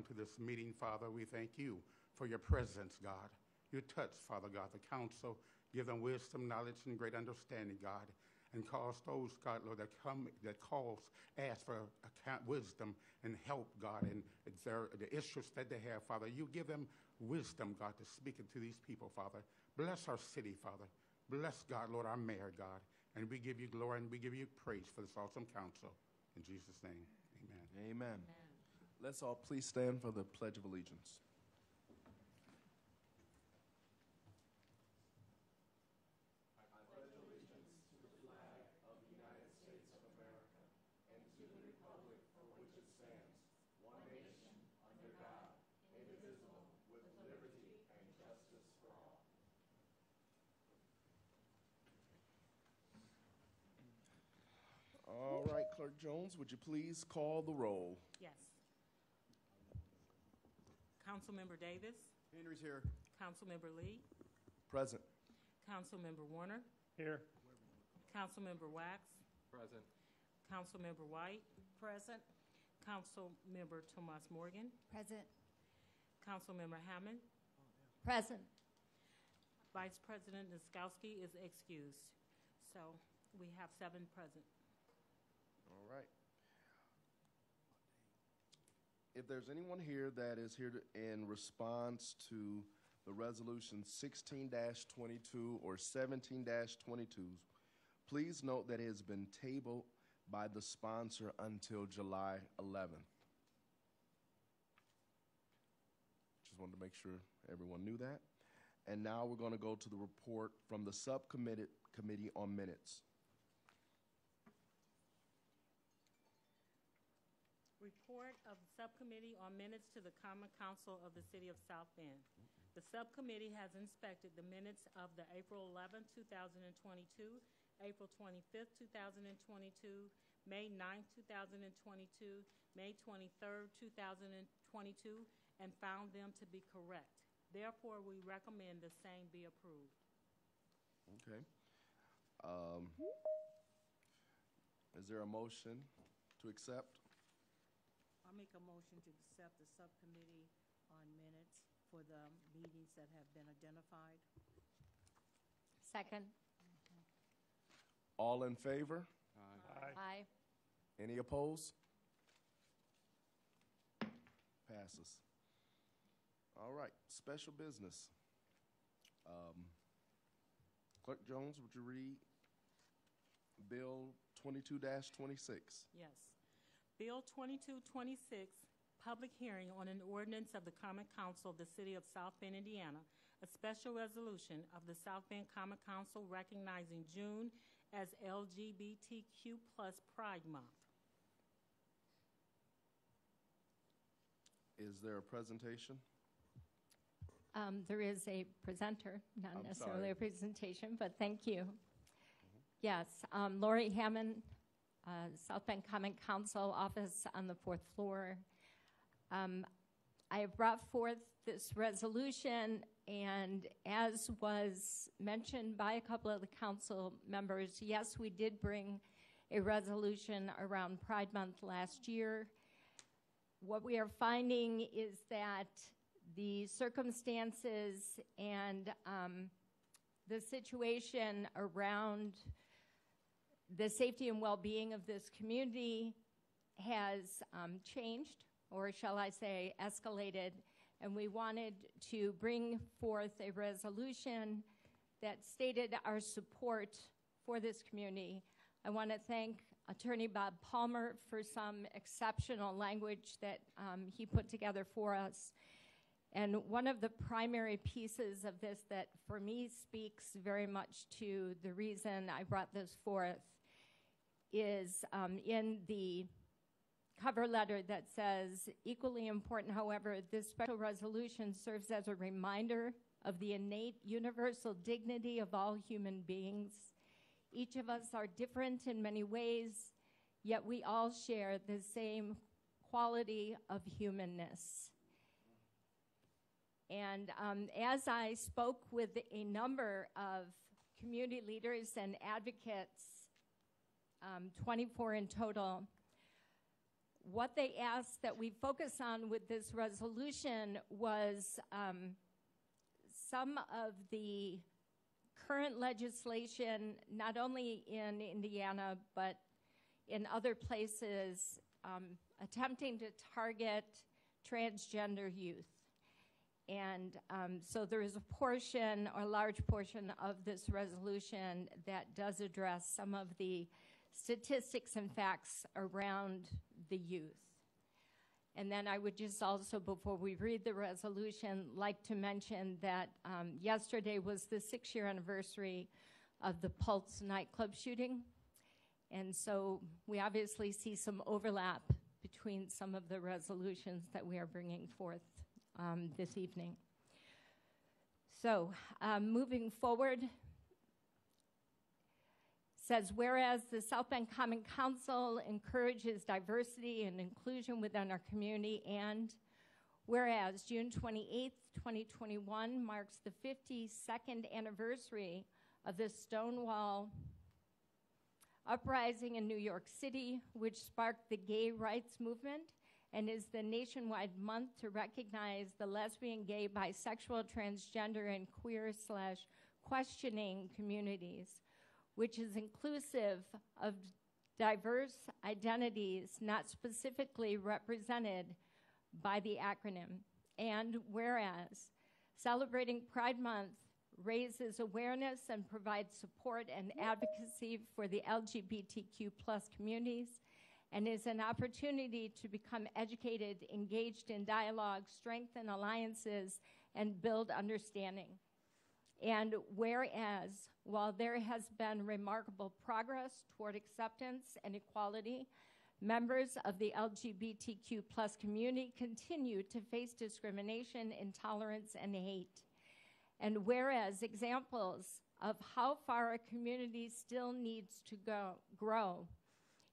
to this meeting, Father, we thank you for your presence, God. Your touch, Father God, the council, give them wisdom, knowledge, and great understanding, God. And cause those, God, Lord, ask for wisdom and help, God, and the issues that they have, Father. You give them wisdom, God, to speak into these people, Father. Bless our city, Father. Bless, God, Lord, our mayor, God. And we give you glory and we give you praise for this awesome council. In Jesus' name, amen. Amen. Amen. Let's all please stand for the Pledge of Allegiance. All right, Clerk Jones, would you please call the roll? Yes. Councilmember Davis. Henry's here. Councilmember Lee. Present. Councilmember Warner. Here. Councilmember Wax. Present. Councilmember White. Present. Councilmember Tomas Morgan. Present. Councilmember Hammond. Present. Vice President Niskowski is excused. So we have 7 present. All right. If there's anyone here that is here in response to the resolution 16-22 or 17-22, please note that it has been tabled by the sponsor until July 11th. Just wanted to make sure everyone knew that. And now we're going to go to the report from the subcommittee on minutes. Report of the Subcommittee on Minutes to the Common Council of the City of South Bend. The subcommittee has inspected the minutes of the April 11, 2022, April 25, 2022, May 9, 2022, May 23, 2022, and found them to be correct. Therefore, we recommend the same be approved. Okay. Is there a motion to accept? I'll make a motion to accept the subcommittee on minutes for the meetings that have been identified. Second. All in favor? Aye. Aye. Any opposed? Passes. All right, special business. Clerk Jones, would you read Bill 22-26? Yes. Bill 2226, public hearing on an ordinance of the Common Council of the City of South Bend, Indiana, a special resolution of the South Bend Common Council recognizing June as LGBTQ+ Pride Month. Is there a presentation? There is a presenter, not I'm necessarily sorry. a presentation, but thank you. Yes, Lori Hammond, South Bend Common Council office on the 4th floor. I have brought forth this resolution, and as was mentioned by a couple of the council members, yes, we did bring a resolution around Pride Month last year. What we are finding is that the circumstances and the situation around the safety and well-being of this community has changed, or shall I say escalated, and we wanted to bring forth a resolution that stated our support for this community. I want to thank Attorney Bob Palmer for some exceptional language that he put together for us. And one of the primary pieces of this that for me speaks very much to the reason I brought this forth is in the cover letter that says, equally important, however, this special resolution serves as a reminder of the innate universal dignity of all human beings. Each of us are different in many ways, yet we all share the same quality of humanness. And as I spoke with a number of community leaders and advocates, 24 in total, what they asked that we focus on with this resolution was some of the current legislation, not only in Indiana, but in other places, attempting to target transgender youth. And so there is a portion, or a large portion of this resolution that does address some of the statistics and facts around the youth. And then I would just also, before we read the resolution, like to mention that yesterday was the 6-year anniversary of the Pulse nightclub shooting. And so we obviously see some overlap between some of the resolutions that we are bringing forth this evening. So moving forward, says, whereas the South Bend Common Council encourages diversity and inclusion within our community, and whereas June 28th, 2021 marks the 52nd anniversary of the Stonewall uprising in New York City, which sparked the gay rights movement and is the nationwide month to recognize the lesbian, gay, bisexual, transgender, and queer/questioning communities, which is inclusive of diverse identities not specifically represented by the acronym. And whereas celebrating Pride Month raises awareness and provides support and advocacy for the LGBTQ+ communities, and is an opportunity to become educated, engaged in dialogue, strengthen alliances, and build understanding. And whereas, while there has been remarkable progress toward acceptance and equality, members of the LGBTQ+ community continue to face discrimination, intolerance, and hate. And whereas examples of how far a community still needs to grow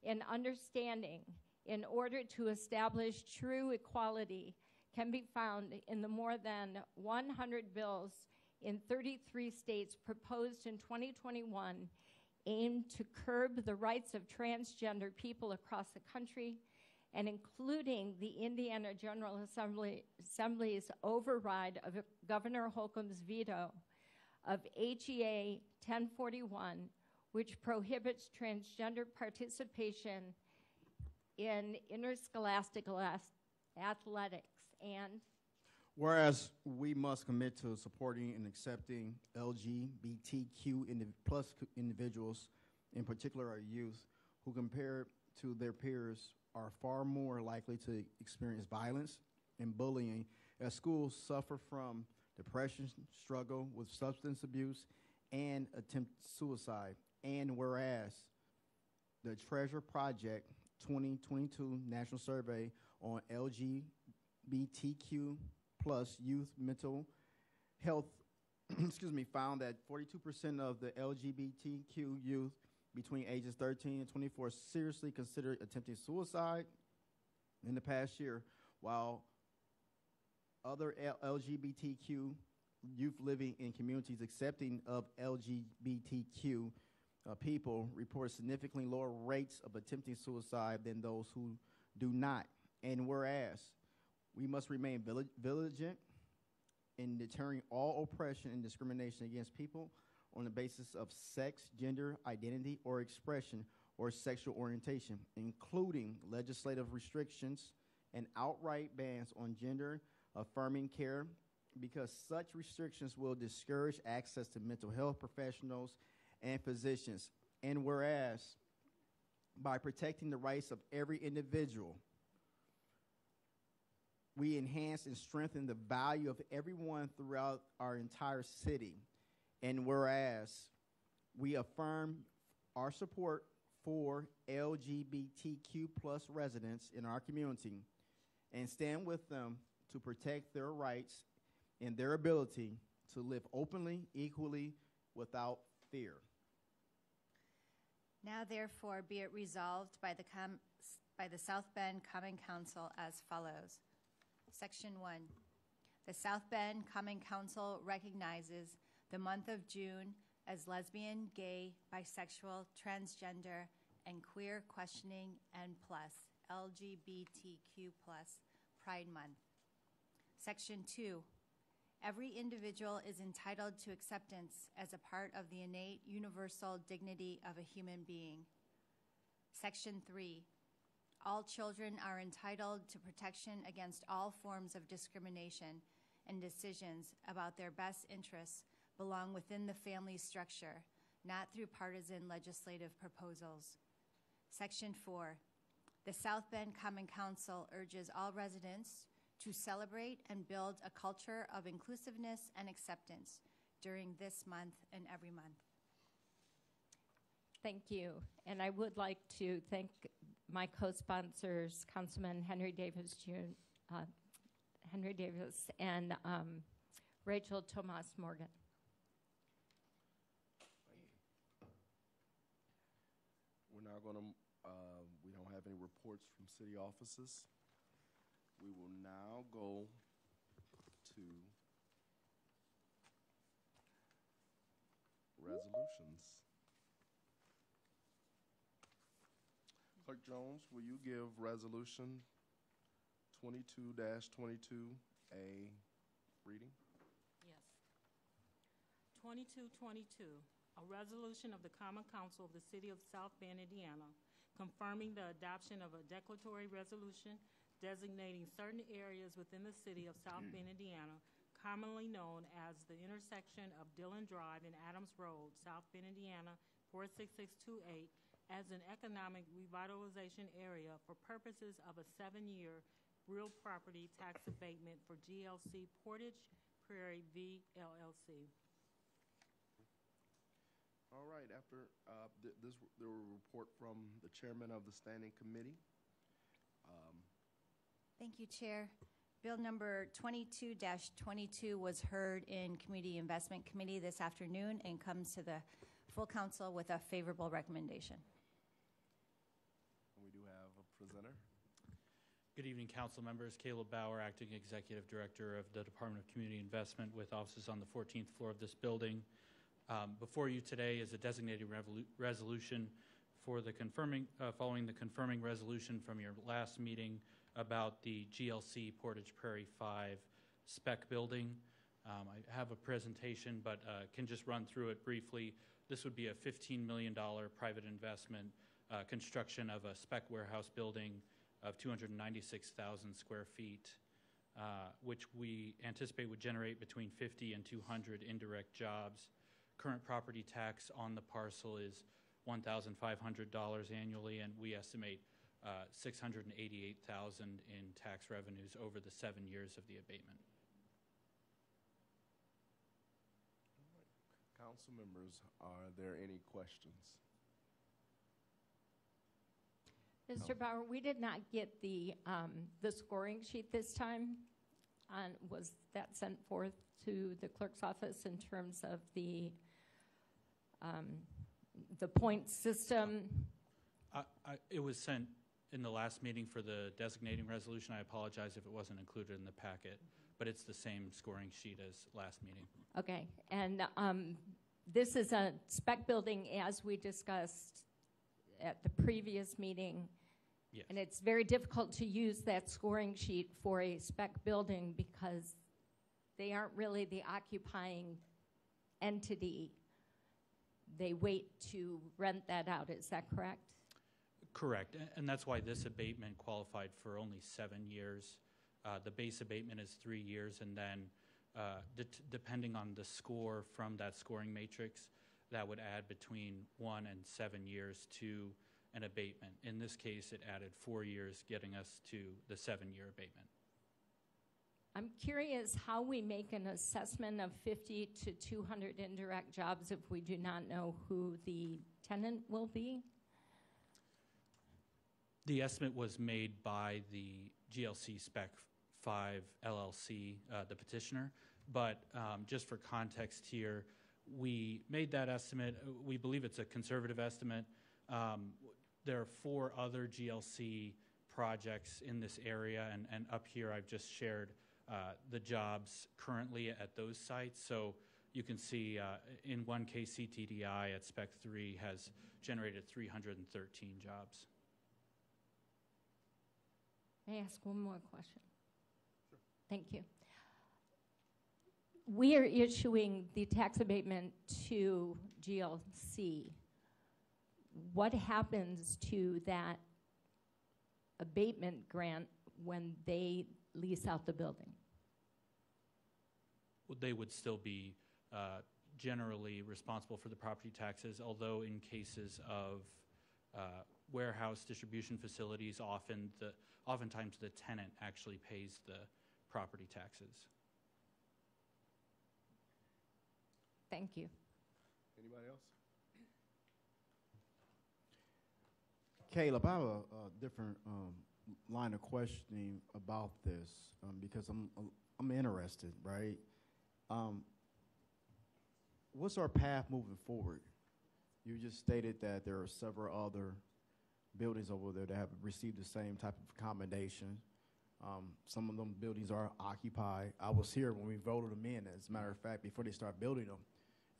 in understanding in order to establish true equality can be found in the more than 100 bills in 33 states proposed in 2021 aimed to curb the rights of transgender people across the country, and including the Indiana General Assembly's override of Governor Holcomb's veto of HEA 1041, which prohibits transgender participation in interscholastic athletics. And whereas we must commit to supporting and accepting LGBTQ plus individuals, in particular our youth, who compared to their peers are far more likely to experience violence and bullying as schools suffer from depression, struggle with substance abuse, and attempt suicide. And whereas the Treasure Project 2022 National Survey on LGBTQ plus youth mental health found that 42% of the LGBTQ youth between ages 13 and 24 seriously considered attempting suicide in the past year, while other LGBTQ youth living in communities accepting of LGBTQ people report significantly lower rates of attempting suicide than those who do not. And whereas we must remain vigilant in deterring all oppression and discrimination against people on the basis of sex, gender, identity, or expression, or sexual orientation, including legislative restrictions and outright bans on gender-affirming care, because such restrictions will discourage access to mental health professionals and physicians. And whereas, by protecting the rights of every individual, we enhance and strengthen the value of everyone throughout our entire city. And whereas, we affirm our support for LGBTQ plus residents in our community and stand with them to protect their rights and their ability to live openly, equally, without fear. Now therefore be it resolved by the South Bend Common Council as follows. Section 1. The South Bend Common Council recognizes the month of June as lesbian, gay, bisexual, transgender, and queer questioning and plus LGBTQ+ Pride Month. Section 2, every individual is entitled to acceptance as a part of the innate universal dignity of a human being. Section 3, all children are entitled to protection against all forms of discrimination, and decisions about their best interests belong within the family structure, not through partisan legislative proposals. Section 4, the South Bend Common Council urges all residents to celebrate and build a culture of inclusiveness and acceptance during this month and every month. Thank you. And I would like to thank my co-sponsors, Councilman Henry Davis and Rachel Tomas Morgan. We're now going to, we don't have any reports from city offices. We will now go to resolutions. Clerk Jones, will you give resolution 22-22A reading? Yes. 2222, a resolution of the Common Council of the City of South Bend, Indiana, confirming the adoption of a declaratory resolution designating certain areas within the City of South Bend, Indiana, commonly known as the intersection of Dillon Drive and Adams Road, South Bend, Indiana, 46628, as an economic revitalization area for purposes of a 7-year real property tax abatement for GLC Portage Prairie V. LLC. All right, after there were a report from the chairman of the standing committee. Thank you, Chair. Bill number 22-22 was heard in Community Investment Committee this afternoon and comes to the full council with a favorable recommendation. We do have a presenter. Good evening, council members. Caleb Bauer, Acting Executive Director of the Department of Community Investment with offices on the 14th floor of this building. Before you today is a designated resolution for the following the confirming resolution from your last meeting about the GLC Portage Prairie 5 spec building. I have a presentation, but can just run through it briefly. This would be a $15 million private investment construction of a spec warehouse building of 296,000 square feet, which we anticipate would generate between 50 and 200 indirect jobs. Current property tax on the parcel is $1,500 annually, and we estimate $688,000 in tax revenues over the 7 years of the abatement. Council members, are there any questions? Mr. Bauer, we did not get the scoring sheet this time. Was that sent forth to the clerk's office in terms of the point system? It was sent in the last meeting for the designating resolution. I apologize if it wasn't included in the packet, but it's the same scoring sheet as last meeting. Okay, and this is a spec building as we discussed at the previous meeting. Yes. And it's very difficult to use that scoring sheet for a spec building because they aren't really the occupying entity. They wait to rent that out. Is that correct? Correct, and that's why this abatement qualified for only 7 years. The base abatement is 3 years, and then depending on the score from that scoring matrix, that would add between 1 and 7 years to an abatement. In this case, it added 4 years, getting us to the 7-year abatement. I'm curious how we make an assessment of 50 to 200 indirect jobs if we do not know who the tenant will be. The estimate was made by the GLC Spec 5 LLC, the petitioner, but just for context here, we made that estimate. We believe it's a conservative estimate. There are 4 other GLC projects in this area, and up here I've just shared the jobs currently at those sites. So you can see in one case, CTDI at Spec 3 has generated 313 jobs. May I ask one more question? Sure. Thank you. We are issuing the tax abatement to GLC. What happens to that abatement grant when they lease out the building? Well, they would still be generally responsible for the property taxes, although in cases of warehouse distribution facilities, oftentimes the tenant actually pays the property taxes. Thank you. Anybody else? Caleb, I have a different line of questioning about this because I'm interested, right? What's our path moving forward? You just stated that there are several other buildings over there that have received the same type of accommodation. Some of them buildings are occupied. I was here when we voted them in, as a matter of fact, before they start building them.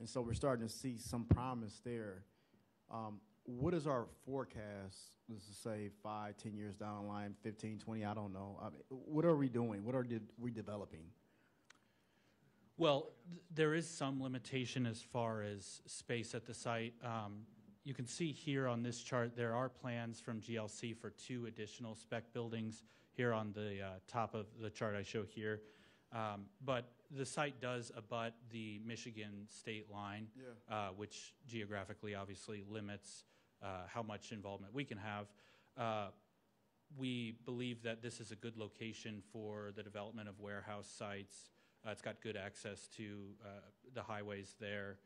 And so we're starting to see some promise there. What is our forecast, let's just say 5, 10 years down the line, 15, 20, I don't know. I mean, what are we doing? What are we developing? Well, there is some limitation as far as space at the site. You can see here on this chart, there are plans from GLC for 2 additional spec buildings here on the top of the chart I show here. But the site does abut the Michigan state line, which geographically obviously limits how much involvement we can have. We believe that this is a good location for the development of warehouse sites. It's got good access to the highways there.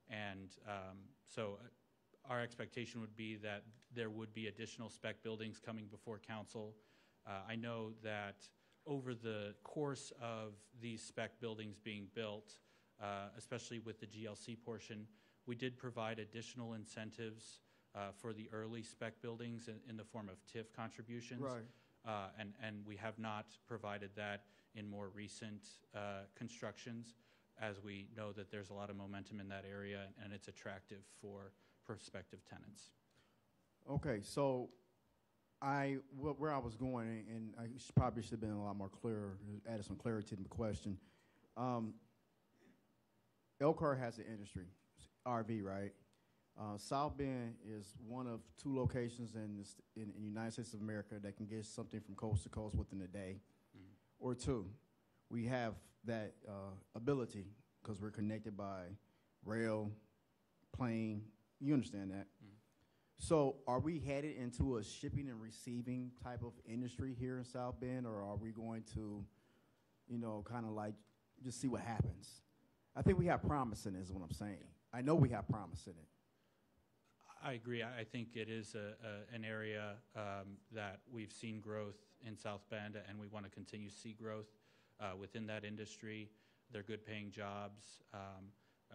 And so our expectation would be that there would be additional spec buildings coming before council. I know that over the course of these spec buildings being built, especially with the GLC portion, we did provide additional incentives for the early spec buildings in the form of TIF contributions. Right. And we have not provided that in more recent constructions, as we know that there's a lot of momentum in that area and it's attractive for prospective tenants. Okay, so where I was going, and I probably should have been a lot more clear, added some clarity to the question. Elkhart has an industry, RV, right? South Bend is one of 2 locations in the United States of America that can get something from coast to coast within a day or 2. We have that ability because we're connected by rail, plane. You understand that? So are we headed into a shipping and receiving type of industry here in South Bend, or are we going to, kind of like just see what happens? I think we have promise in it is what I'm saying. I know we have promise in it. I agree. I think it is an area that we've seen growth in South Bend, and we want to continue to see growth within that industry. They're good paying jobs.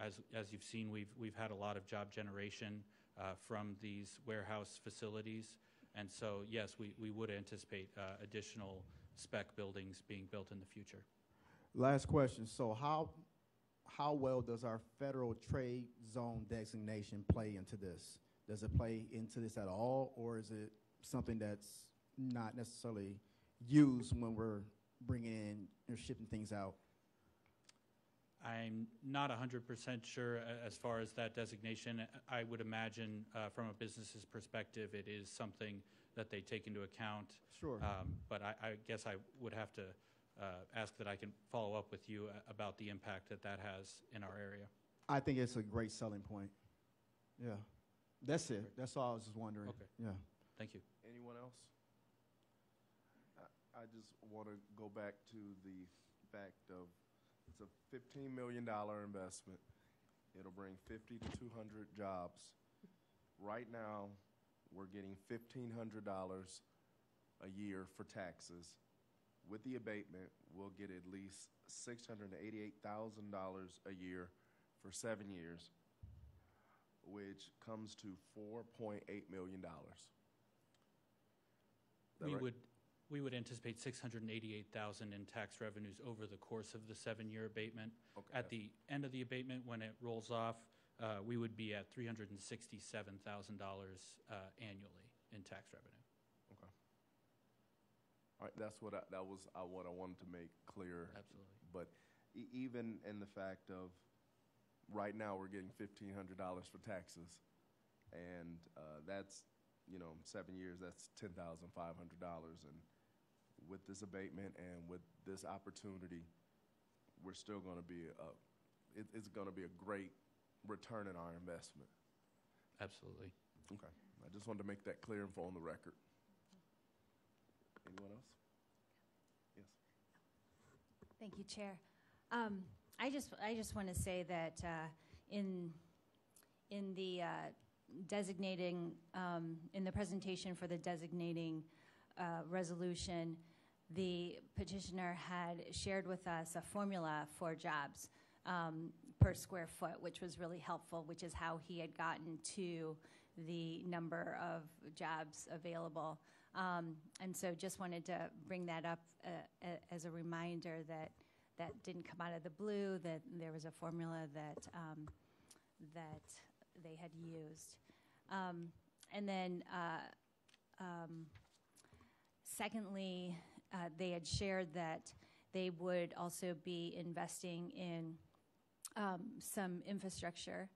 As you've seen, we've had a lot of job generation from these warehouse facilities. And so, yes, we would anticipate additional spec buildings being built in the future. Last question. So how well does our federal trade zone designation play into this? Does it play into this at all, or is it something that's not necessarily used when we're bringing in or shipping things out? I'm not 100% sure as far as that designation. I would imagine from a business's perspective, it is something that they take into account. Sure. But I guess I would have to ask that I can follow up with you about the impact that has in our area. I think it's a great selling point. Yeah. That's it. That's all I was just wondering. Okay. Yeah. Thank you. Anyone else? I just want to go back to the fact of it's a $15 million investment. It'll bring 50 to 200 jobs. Right now, we're getting $1,500 a year for taxes. With the abatement, we'll get at least $688,000 a year for 7 years, which comes to $4.8 million. We would anticipate $688,000 in tax revenues over the course of the 7-year abatement. Okay. At the end of the abatement, when it rolls off, we would be at $367,000 annually in tax revenue. Okay. All right, that's what that was what I wanted to make clear. Absolutely. But even in the fact of right now we're getting $1,500 for taxes, and that's 7 years, that's $10,500, and with this abatement and with this opportunity, we're still going to be it's going to be a great return in our investment. Absolutely. Okay, I just wanted to make that clear and for on the record. Anyone else? Yes. Thank you, Chair. I just want to say that in the designating in the presentation for the designating resolution, the petitioner had shared with us a formula for jobs per square foot, which was really helpful, which is how he had gotten to the number of jobs available. And so just wanted to bring that up as a reminder that that didn't come out of the blue, that there was a formula that that they had used. And then secondly, they had shared that they would also be investing in some infrastructure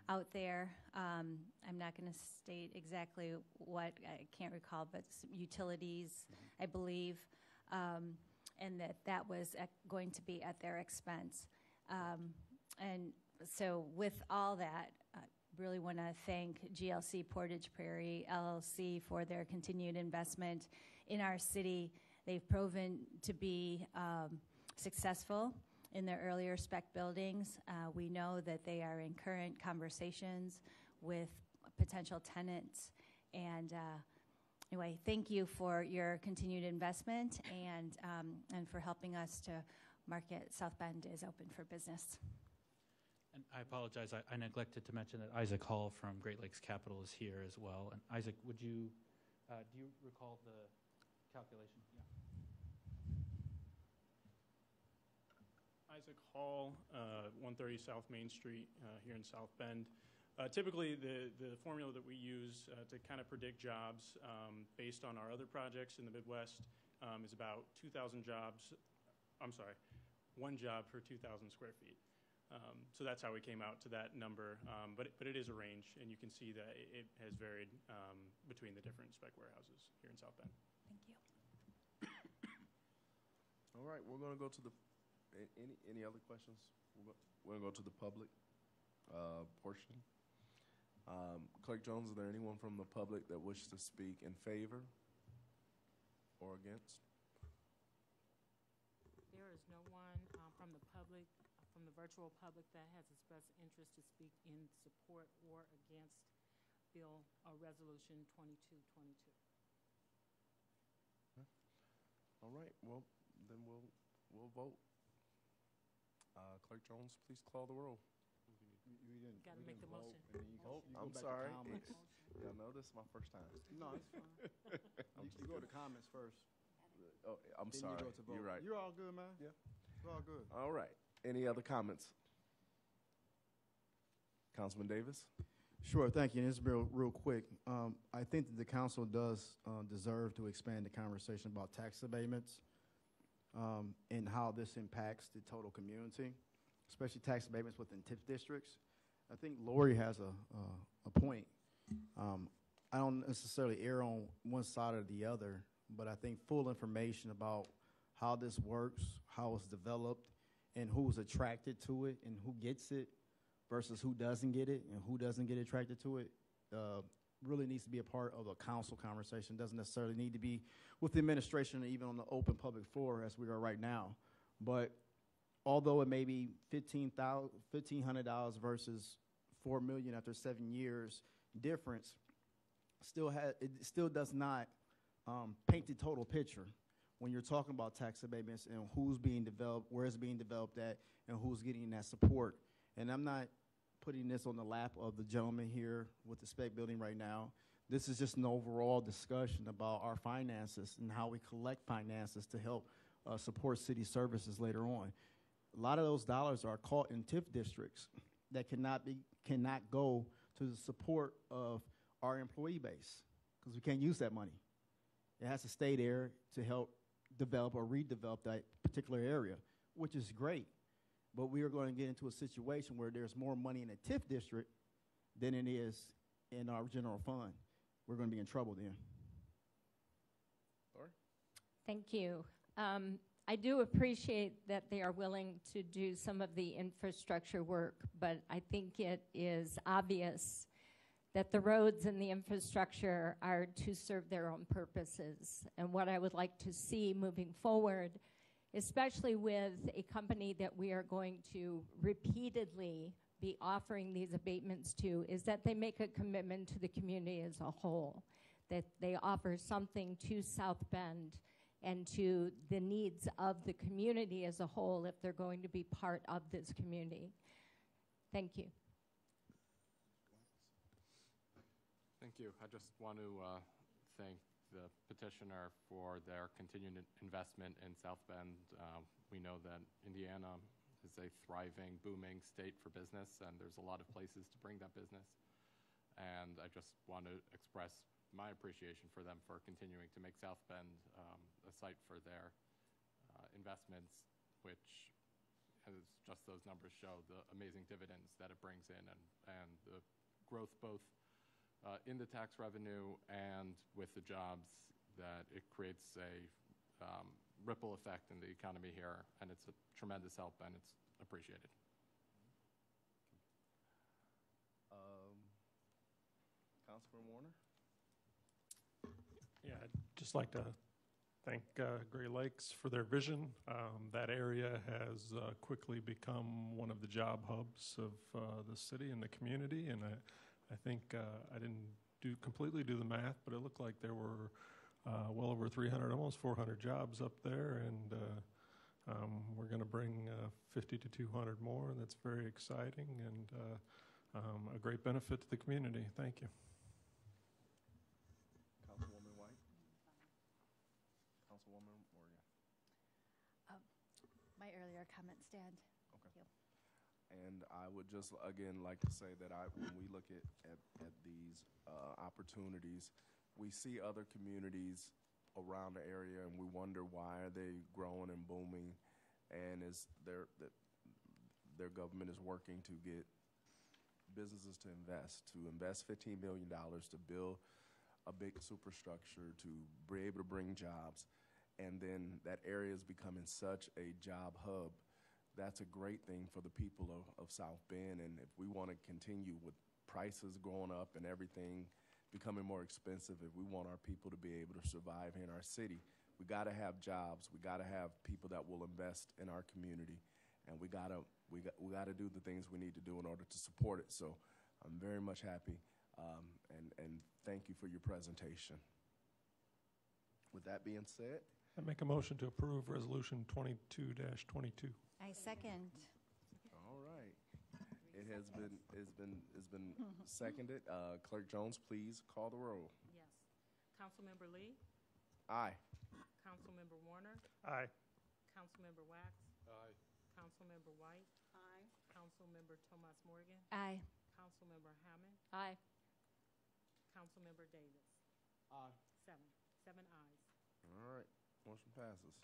out there. I'm not going to state exactly what, I can't recall, but some utilities, I believe, and that was going to be at their expense. And so with all that, I really want to thank GLC Portage Prairie LLC for their continued investment in our city. They've proven to be successful in their earlier spec buildings. We know that they are in current conversations with potential tenants. And anyway, thank you for your continued investment and for helping us to market South Bend is open for business. And I apologize, I neglected to mention that Isaac Hall from Great Lakes Capital is here as well. And Isaac, would you, do you recall the calculation? Yeah. Isaac Hall, 130 South Main Street here in South Bend. Typically, the formula that we use to kind of predict jobs based on our other projects in the Midwest is about 2,000 jobs. I'm sorry, 1 job per 2,000 square feet. So that's how we came out to that number. But it is a range, and you can see that it has varied between the different spec warehouses here in South Bend. Thank you. All right, we're going to go to the any other questions? We're going to go to the public portion. Clerk Jones, is there anyone from the public that wishes to speak in favor or against? There is no one from the public, from the virtual public, that has expressed interest to speak in support or against Bill Resolution 2222. Okay. All right. Well, then we'll vote. Clerk Jones, please call the roll. You didn't. Got to make the motion. I'm sorry. Y'all know this is my first time. No, it's fine. You go to comments first. Oh, I'm Then sorry. You go to vote. You're right. You're all good, man. Yeah. You're all good. All right. Any other comments? Councilman Davis? Sure, thank you. And it's real quick. I think that the council does deserve to expand the conversation about tax abatements and how this impacts the total community, especially tax abatements within TIF districts. I think Lori has a point. I don't necessarily err on one side or the other, but I think full information about how this works, how it's developed, and who's attracted to it and who gets it versus who doesn't get it and who doesn't get attracted to it really needs to be a part of a council conversation. Doesn't necessarily need to be with the administration or even on the open public floor as we are right now. But although it may be $1,500 versus $4 million after 7 years difference, it still does not paint the total picture when you're talking about tax abatements and who's being developed, where it's being developed at, and who's getting that support. And I'm not putting this on the lap of the gentleman here with the spec building right now. This is just an overall discussion about our finances and how we collect finances to help support city services later on. A lot of those dollars are caught in TIF districts that cannot go to the support of our employee base because we can't use that money. It has to stay there to help develop or redevelop that particular area, which is great. But we are going to get into a situation where there's more money in the TIF district than it is in our general fund. We're going to be in trouble then. Lori? Thank you. I do appreciate that they are willing to do some of the infrastructure work, but I think it is obvious that the roads and the infrastructure are to serve their own purposes. And what I would like to see moving forward, especially with a company that we are going to repeatedly be offering these abatements to, is that they make a commitment to the community as a whole, that they offer something to South Bend and to the needs of the community as a whole if they're going to be part of this community. Thank you. Thank you. I just want to thank the petitioner for their continued investment in South Bend. We know that Indiana is a thriving, booming state for business, and there's a lot of places to bring that business. And I just want to express my appreciation for them for continuing to make South Bend a site for their investments, which, as just those numbers show, the amazing dividends that it brings in and the growth both in the tax revenue and with the jobs that it creates a ripple effect in the economy here, and it's a tremendous help, and it's appreciated. Councilman Warner? Yeah, I'd just like to thank Gray Lakes for their vision. That area has quickly become one of the job hubs of the city and the community, and I think I didn't completely do the math, but it looked like there were well over 300, almost 400 jobs up there, and we're going to bring 50 to 200 more, and that's very exciting and a great benefit to the community. Thank you. Councilwoman White? Councilwoman Morgan? My earlier comments stand. Okay. Thank you. And I would just, again, like to say that when we look at these opportunities, we see other communities around the area, and we wonder why are they growing and booming, and is their government is working to get businesses to invest $15 million to build a big superstructure, to be able to bring jobs, and then that area is becoming such a job hub. That's a great thing for the people of South Bend, and if we want to continue with prices going up and everything becoming more expensive, if we want our people to be able to survive here in our city, we got to have jobs. We got to have people that will invest in our community, and we got to do the things we need to do in order to support it. So I'm very much happy, and thank you for your presentation. With that being said, I make a motion to approve Resolution 22-22. I second. all right. It has been seconded. Clerk Jones, please call the roll. Yes. Councilmember Lee? Aye. Councilmember Warner? Aye. Councilmember Wax? Aye. Councilmember White? Aye. Councilmember Tomas Morgan? Aye. Councilmember Hammond? Aye. Councilmember Davis? Aye. Seven ayes. All right. Motion passes.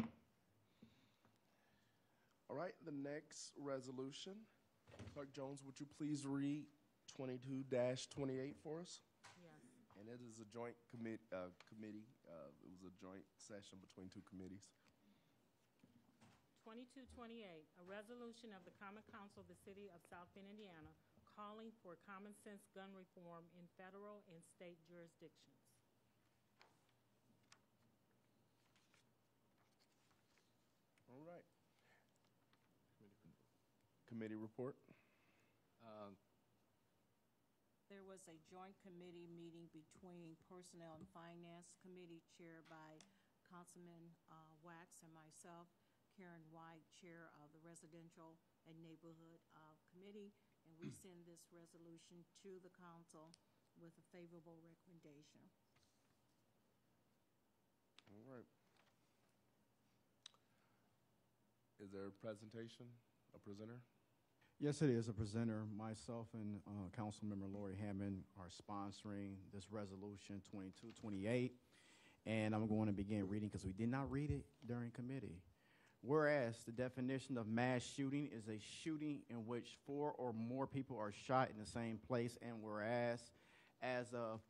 All right. The next resolution. Clerk Jones, would you please read 22-28 for us? Yes. And it is a joint committee. It was a joint session between two committees. 2228, a resolution of the Common Council of the City of South Bend, Indiana, calling for common sense gun reform in federal and state jurisdictions. All right. Committee report. There was a joint committee meeting between Personnel and Finance Committee chaired by Councilman Wax and myself, Karen White, chair of the Residential and Neighborhood Committee, and we send this resolution to the council with a favorable recommendation. All right. Is there a presentation, a presenter? Yes, it is a presenter. Myself and Councilmember Lori Hammond are sponsoring this resolution 2228. and I'm going to begin reading because we did not read it during committee. Whereas the definition of mass shooting is a shooting in which 4 or more people are shot in the same place, and whereas as of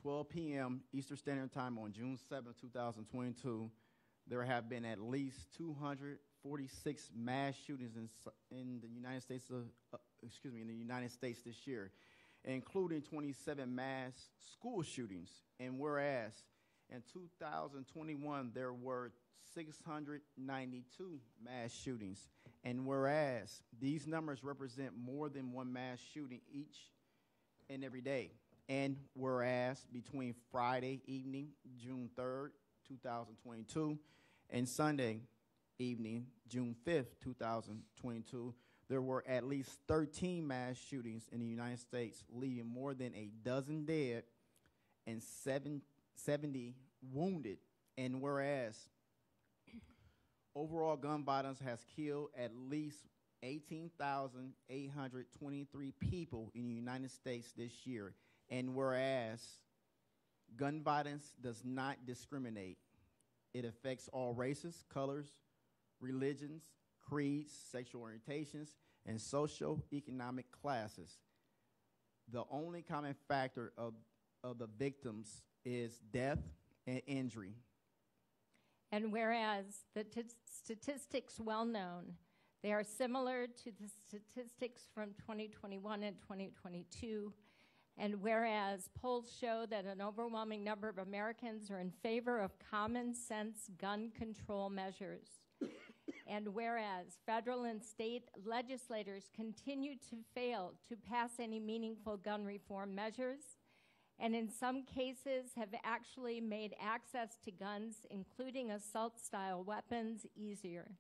12 p.m. Eastern Standard Time on June 7, 2022, there have been at least 246 mass shootings in the United States in the United States this year, including 27 mass school shootings. And whereas in 2021 there were 692 mass shootings, and whereas these numbers represent more than one mass shooting each and every day. And whereas between Friday evening, June 3rd, 2022, and Sunday evening, June 5th, 2022, there were at least 13 mass shootings in the United States, leaving more than a dozen dead and 70 wounded. And whereas overall gun violence has killed at least 18,823 people in the United States this year. And whereas gun violence does not discriminate, it affects all races, colors, religions, creeds, sexual orientations, and socio-economic classes. The only common factor of the victims is death and injury. And whereas the statistics well known, they are similar to the statistics from 2021 and 2022. And whereas polls show that an overwhelming number of Americans are in favor of common sense gun control measures. And whereas federal and state legislators continue to fail to pass any meaningful gun reform measures, and in some cases have actually made access to guns, including assault-style weapons, easier.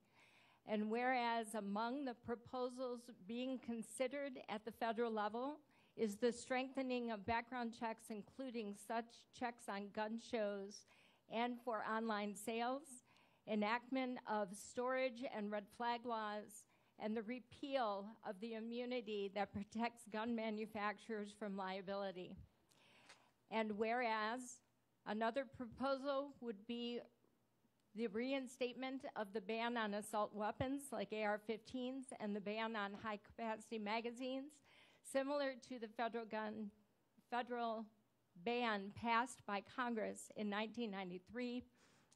And whereas among the proposals being considered at the federal level is the strengthening of background checks, including such checks on gun shows and for online sales, enactment of storage and red flag laws, and the repeal of the immunity that protects gun manufacturers from liability. And whereas another proposal would be the reinstatement of the ban on assault weapons like AR-15s and the ban on high-capacity magazines, similar to the federal ban passed by Congress in 1993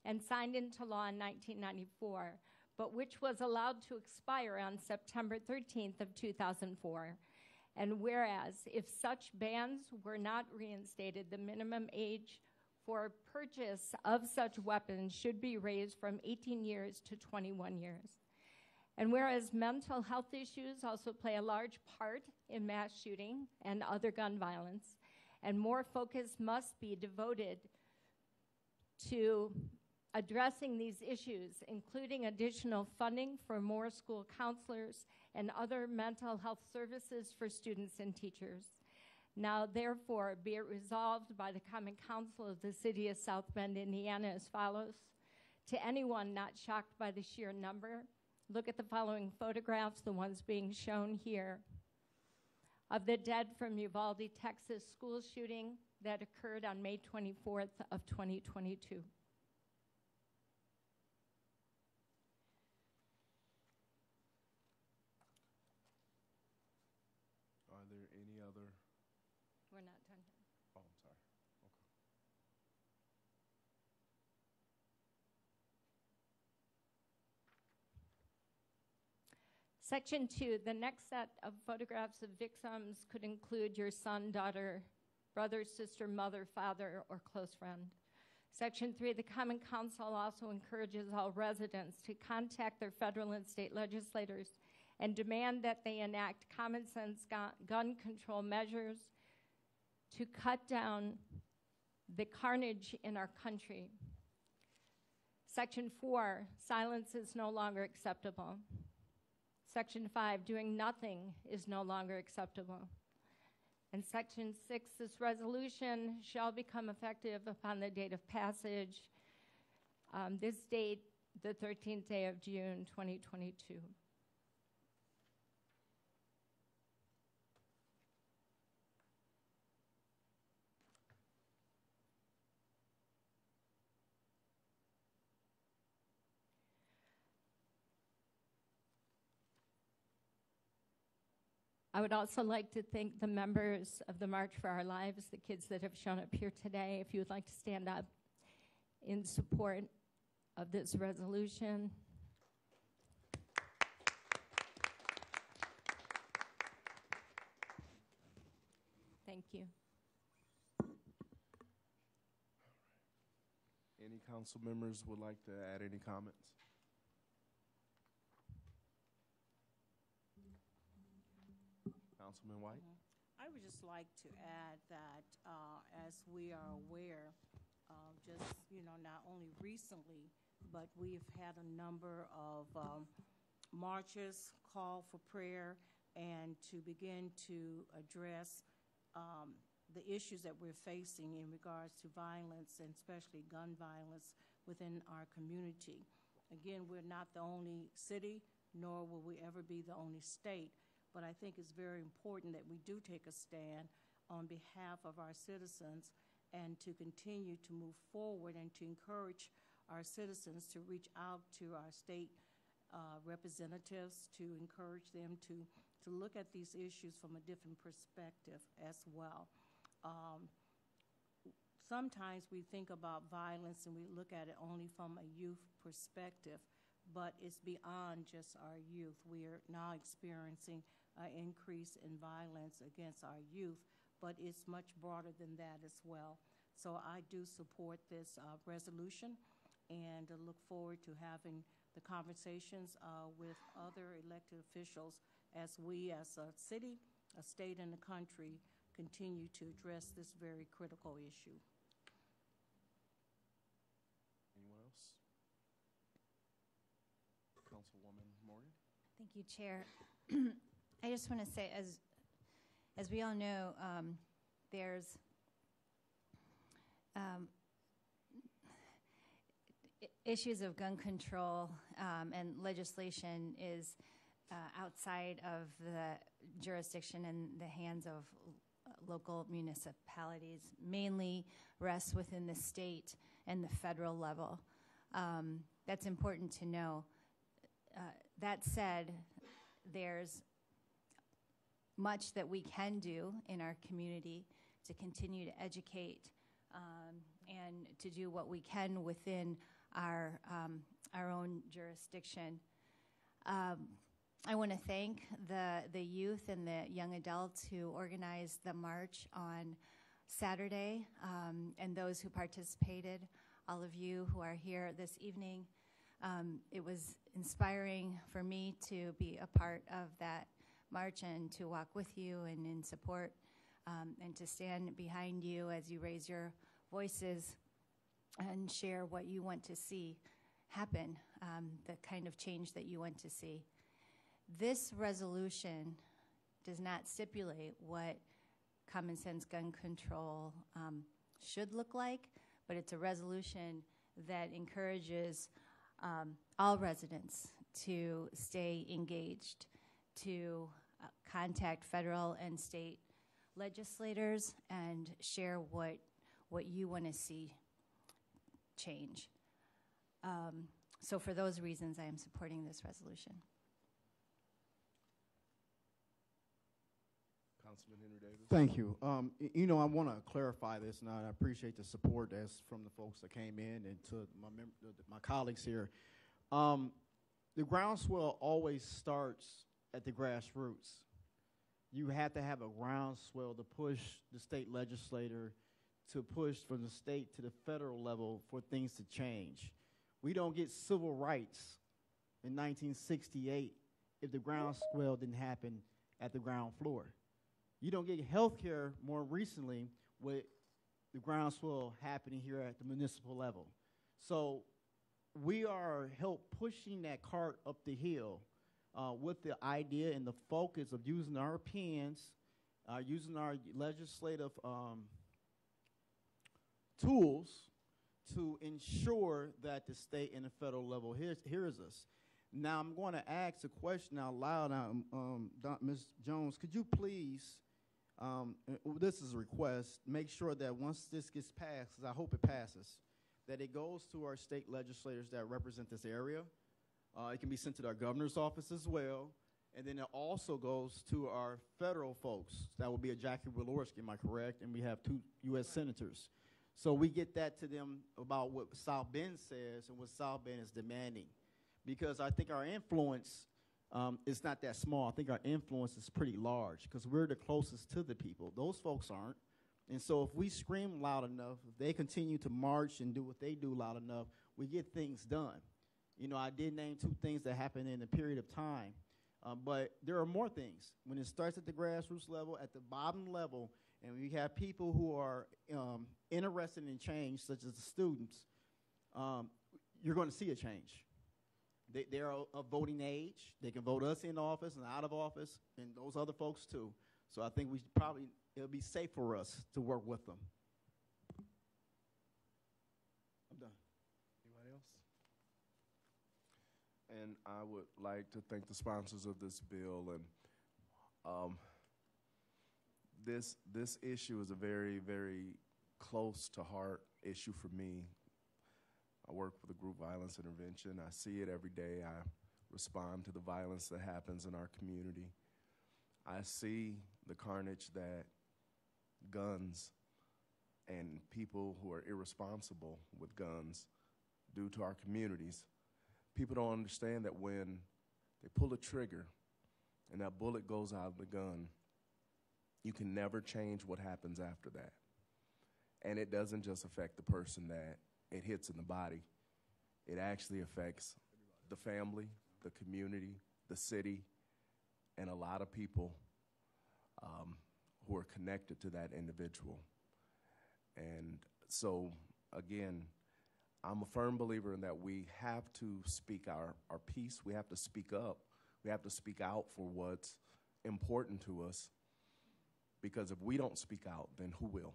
and signed into law in 1994, but which was allowed to expire on September 13th of 2004. And whereas if such bans were not reinstated, the minimum age for purchase of such weapons should be raised from 18 years to 21 years. And whereas mental health issues also play a large part in mass shooting and other gun violence, and more focus must be devoted to addressing these issues, including additional funding for more school counselors and other mental health services for students and teachers. Now, therefore, be it resolved by the Common Council of the City of South Bend, Indiana, as follows. To anyone not shocked by the sheer number, look at the following photographs, the ones being shown here, of the dead from Uvalde, Texas school shooting that occurred on May 24th of 2022. Are there any other? We're not done. Oh, I'm sorry. Okay. Section 2, the next set of photographs of victims could include your son, daughter, brother, sister, mother, father, or close friend. Section 3, the Common Council also encourages all residents to contact their federal and state legislators and demand that they enact common sense gun control measures to cut down the carnage in our country. Section 4, silence is no longer acceptable. Section 5, doing nothing is no longer acceptable. And Section 6, this resolution shall become effective upon the date of passage. This date, the 13th day of June, 2022. I would also like to thank the members of the March for Our Lives, the kids that have shown up here today. If you would like to stand up in support of this resolution. Thank you. Any council members would like to add any comments? Councilman White? I would just like to add that as we are aware, just, not only recently, but we've had a number of marches, call for prayer, and to begin to address the issues that we're facing in regards to violence, and especially gun violence within our community. Again, we're not the only city, nor will we ever be the only state, but I think it's very important that we do take a stand on behalf of our citizens and to continue to move forward and to encourage our citizens to reach out to our state representatives, to encourage them to look at these issues from a different perspective as well. Sometimes we think about violence and we look at it only from a youth perspective, but it's beyond just our youth. We are now experiencing an increase in violence against our youth, but it's much broader than that as well. So I do support this resolution and look forward to having the conversations with other elected officials as we, as a city, a state, and a country, continue to address this very critical issue. Anyone else? Councilwoman Morgan? Thank you, Chair. I just want to say, as we all know, there's issues of gun control and legislation is outside of the jurisdiction and the hands of local municipalities, mainly rests within the state and the federal level. That's important to know. That said, there's much that we can do in our community to continue to educate and to do what we can within our own jurisdiction. I want to thank the youth and the young adults who organized the march on Saturday and those who participated, all of you who are here this evening. It was inspiring for me to be a part of that march and to walk with you and in support and to stand behind you as you raise your voices and share what you want to see happen, the kind of change that you want to see. This resolution does not stipulate what common sense gun control should look like, but it's a resolution that encourages all residents to stay engaged, to contact federal and state legislators and share what you want to see change. So for those reasons, I am supporting this resolution. Councilman Henry Davis. Thank you. I want to clarify this, and I appreciate the support that's from the folks that came in and to my colleagues here. The groundswell always starts at the grassroots. You have to have a groundswell to push the state legislator, to push from the state to the federal level for things to change. We don't get civil rights in 1968 if the groundswell didn't happen at the ground floor. You don't get health care more recently with the groundswell happening here at the municipal level. So we are help pushing that cart up the hill with the idea and the focus of using our pens, using our legislative tools to ensure that the state and the federal level hears us. Now, I'm going to ask a question out loud. Ms. Jones, could you please, this is a request, make sure that once this gets passed, because I hope it passes, that it goes to our state legislators that represent this area. It can be sent to our governor's office as well, And then it also goes to our federal folks. That would be a Jackie Walorski, am I correct? And we have 2 U.S. senators. So we get that to them about what South Bend says and what South Bend is demanding. Because I think our influence is not that small. I think our influence is pretty large because we're the closest to the people. Those folks aren't. And so if we scream loud enough, if they continue to march and do what they do loud enough, we get things done. You know, I did name 2 things that happened in a period of time. But there are more things. When it starts at the grassroots level, at the bottom level, and we have people who are interested in change, such as the students, you're going to see a change. They're of voting age. They can vote us in office and out of office, and those other folks too. So I think it'll be safe for us to work with them. I'm done. Anybody else? And I would like to thank the sponsors of this bill. And this issue is a very, very close to heart issue for me. I work for the Group Violence Intervention. I see it every day. I respond to the violence that happens in our community. I see the carnage that guns and people who are irresponsible with guns do to our communities. People don't understand that when they pull the trigger and that bullet goes out of the gun, you can never change what happens after that. And it doesn't just affect the person that it hits in the body. It actually affects the family, the community, the city, and a lot of people who are connected to that individual. And so, again, I'm a firm believer in that we have to speak our piece. We have to speak up. We have to speak out for what's important to us, because if we don't speak out, then who will?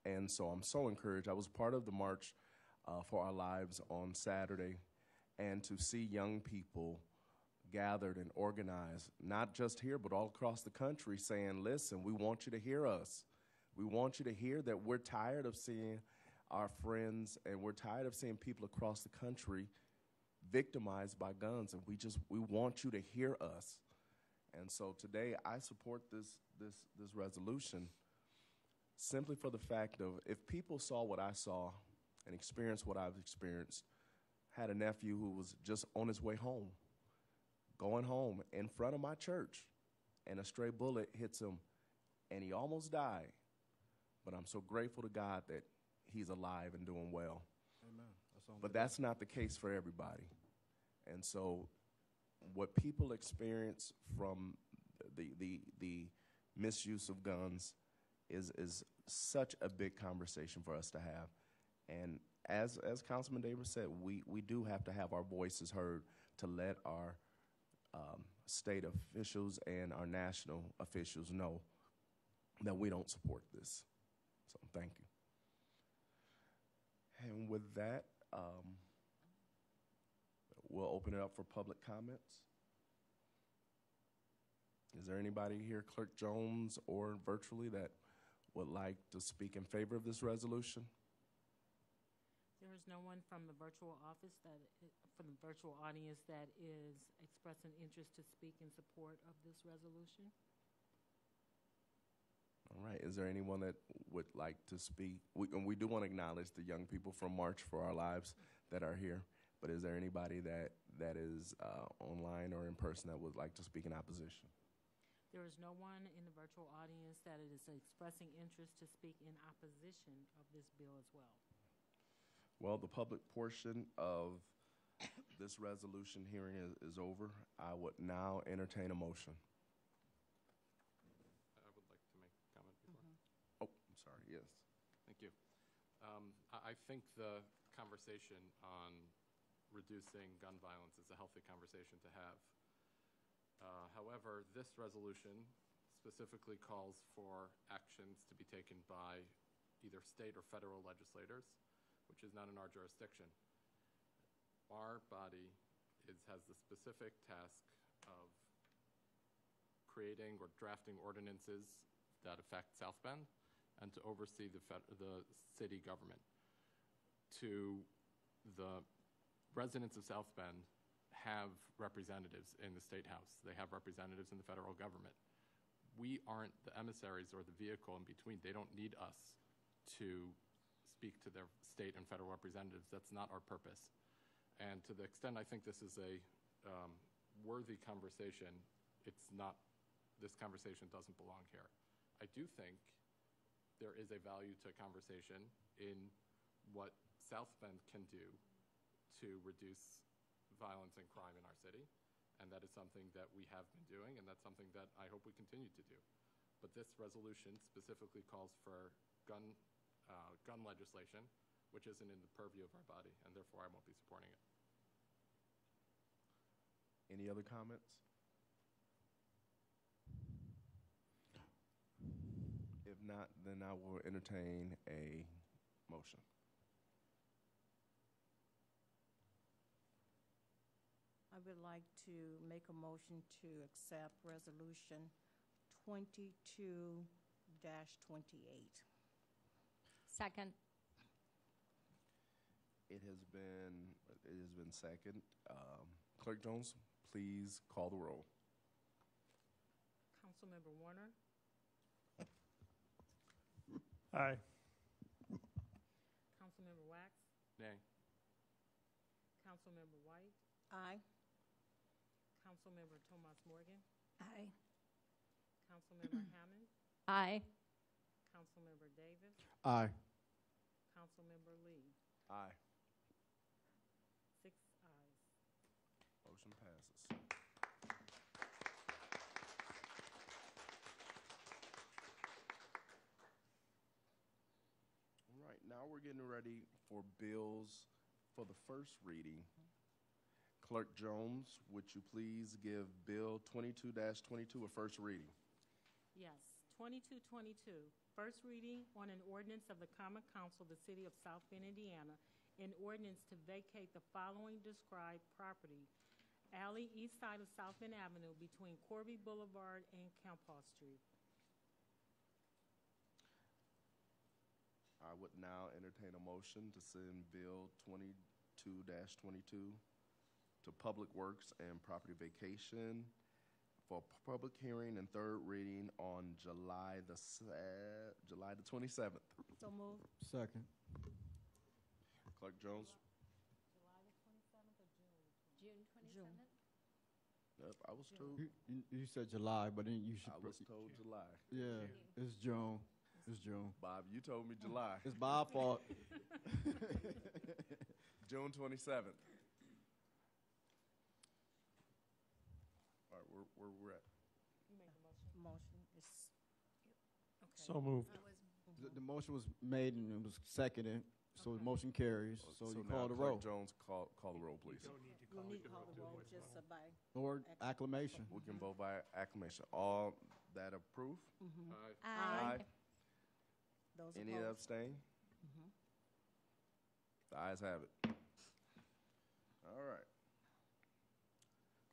And so I'm so encouraged. I was part of the March for Our Lives on Saturday, and to see young people gathered and organized, not just here, but all across the country, saying, listen, we want you to hear us. We want you to hear that we're tired of seeing our friends, and we're tired of seeing people across the country victimized by guns, and we want you to hear us. And so today I support this resolution simply for the fact of, if people saw what I saw and experienced what I've experienced, had a nephew who was just on his way home, going home in front of my church, and a stray bullet hits him, and he almost died. But I'm so grateful to God that he's alive and doing well. Amen. But that's not the case for everybody. And so what people experience from the misuse of guns is such a big conversation for us to have. And as Councilman Davis said, we do have to have our voices heard to let our state officials and our national officials know that we don't support this. So thank you. And with that, we'll open it up for public comments. Is there anybody here, Clerk Jones or virtually, that would like to speak in favor of this resolution? There is no one from the virtual office from the virtual audience that is expressing interest to speak in support of this resolution. All right. Is there anyone that would like to speak? We do want to acknowledge the young people from March for Our Lives that are here, but is there anybody that is online or in person that would like to speak in opposition? There is no one in the virtual audience that is expressing interest to speak in opposition of this bill as well. Well, the public portion of this resolution hearing is over. I would now entertain a motion. I would like to make a comment before. Oh, I'm sorry, yes. Thank you. I think the conversation on reducing gun violence is a healthy conversation to have. However, this resolution specifically calls for actions to be taken by either state or federal legislators, which is not in our jurisdiction. Our body has the specific task of creating or drafting ordinances that affect South Bend and to oversee the city government. To the residents of South Bend, have representatives in the State House. They have representatives in the federal government. We aren't the emissaries or the vehicle in between. They don't need us to speak to their state and federal representatives. That's not our purpose. And to the extent I think this is a worthy conversation, this conversation doesn't belong here. I do think there is a value to a conversation in what South Bend can do to reduce violence and crime in our city, and that is something that we have been doing, and that's something that I hope we continue to do. But this resolution specifically calls for gun legislation, which isn't in the purview of our body, and therefore I won't be supporting it. Any other comments? If not, then I will entertain a motion. I would like to make a motion to accept Resolution 22-28. Second. It has been second. Clerk Jones, please call the roll. Councilmember Warner, Aye. Councilmember Wax, Nay. Councilmember White, Aye. Councilmember Tomas Morgan, Aye. Councilmember Hammond, Aye. Councilmember Davis, Aye. Councilmember Lee. Aye. 6 ayes. Motion passes. All right, now we're getting ready for bills for the first reading. Clerk Jones, would you please give Bill 22-22 a first reading? Yes, 2222, first reading on an ordinance of the Common Council of the City of South Bend, Indiana, an ordinance to vacate the following described property: alley east side of South Bend Avenue between Corby Boulevard and Campbell Street. I would now entertain a motion to send Bill 22-22 to Public Works and Property Vacation for public hearing and third reading on July the 27th. So moved. Second. Clerk Jones? July the 27th or June? June 27th? Yep, I was told. You said July, but then you should. I was told July. Yeah, it's June. It's June. Bob, you told me July. It's Bob's fault. June 27th. All right, where we're at. You make the motion. Motion is, Okay. So moved. The motion was made and it was seconded, so the Okay. motion carries. So you now call the Clerk roll. Jones, call the roll, please. you'll need to call the roll just by. Or acclamation. We can vote by acclamation. All that approve? Aye. Those Any opposed? abstain? Mhm. The ayes have it. All right.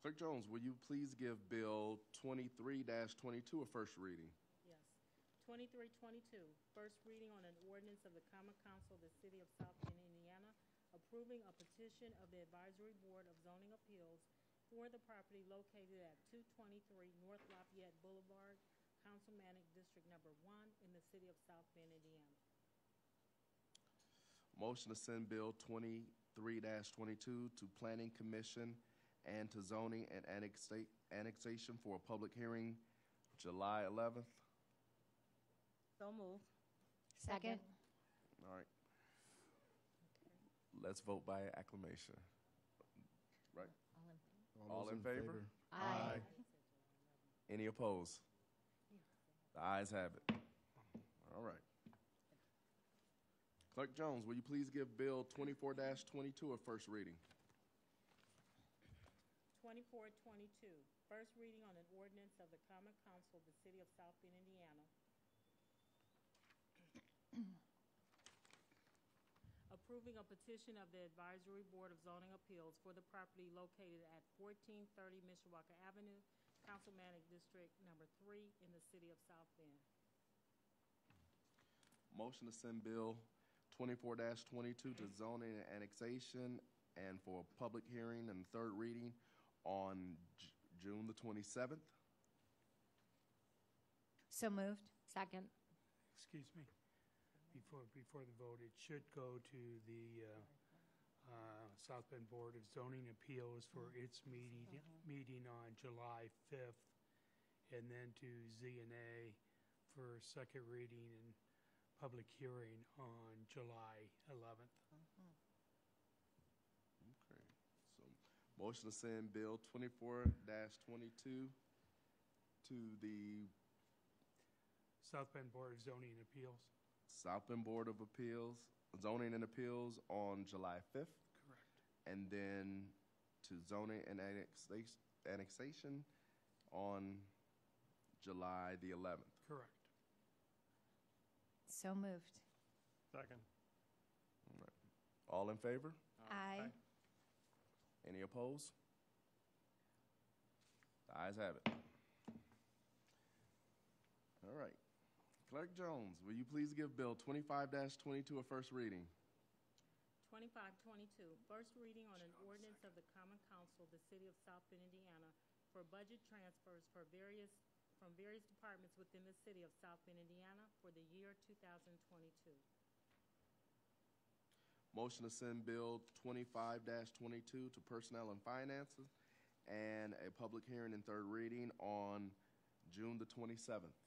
Clerk Jones, will you please give Bill 23-22 a first reading? Yes. 2322, first reading on an ordinance of the Common Council of the City of South Bend, Indiana, approving a petition of the Advisory Board of Zoning Appeals for the property located at 223 North Lafayette Boulevard, Councilmanic District Number 1 in the City of South Bend, Indiana. Motion to send Bill 23-22 to Planning Commission and to Zoning and Annexation for a public hearing July 11th. So moved. Second. All right. Let's vote by acclamation. Right? All those in favor? Aye. Any opposed? The ayes have it. All right. Clerk Jones, will you please give Bill 24-22 a first reading? 2422, first reading on an ordinance of the Common Council of the City of South Bend, Indiana, approving a petition of the Advisory Board of Zoning Appeals for the property located at 1430 Mishawaka Avenue, Councilmanic District Number 3 in the City of South Bend. Motion to send Bill 24-22 to Zoning and Annexation and for a public hearing and third reading on June the 27th. So moved. Second. Excuse me, before the vote, it should go to the South Bend Board of Zoning Appeals for its meeting on July 5th, and then to ZNA for second reading and public hearing on July 11th. Okay, so motion to send Bill 24-22 to the South Bend Board of Zoning Appeals. South Bend Board of Appeals, Zoning and Appeals on July 5th. Correct. And then to zoning and annexation on July the 11th. Correct. So moved. Second. All right. All in favor? Aye. Any opposed? The ayes have it. All right. Clerk Jones, will you please give Bill 25-22 a first reading? 2522, first reading on an ordinance of the Common Council of the City of South Bend, Indiana, for budget transfers from various departments within the City of South Bend, Indiana, for the year 2022. Motion to send Bill 25-22 to Personnel and Finances and a public hearing and third reading on June the 27th.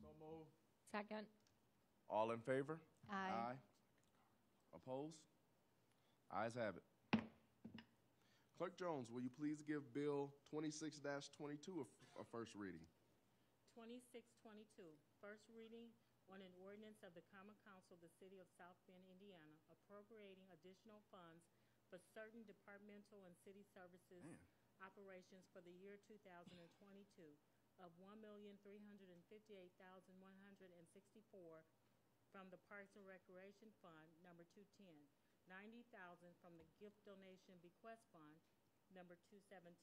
So moved. Second. All in favor? Aye. Opposed? Ayes have it. Clerk Jones, will you please give Bill 26-22 a first reading? 2622, first reading on an ordinance of the Common Council of the City of South Bend, Indiana, appropriating additional funds for certain departmental and city services operations for the year 2022 of $1,358,164 from the Parks and Recreation Fund, number 210, $90,000 from the Gift Donation Bequest Fund, number 217,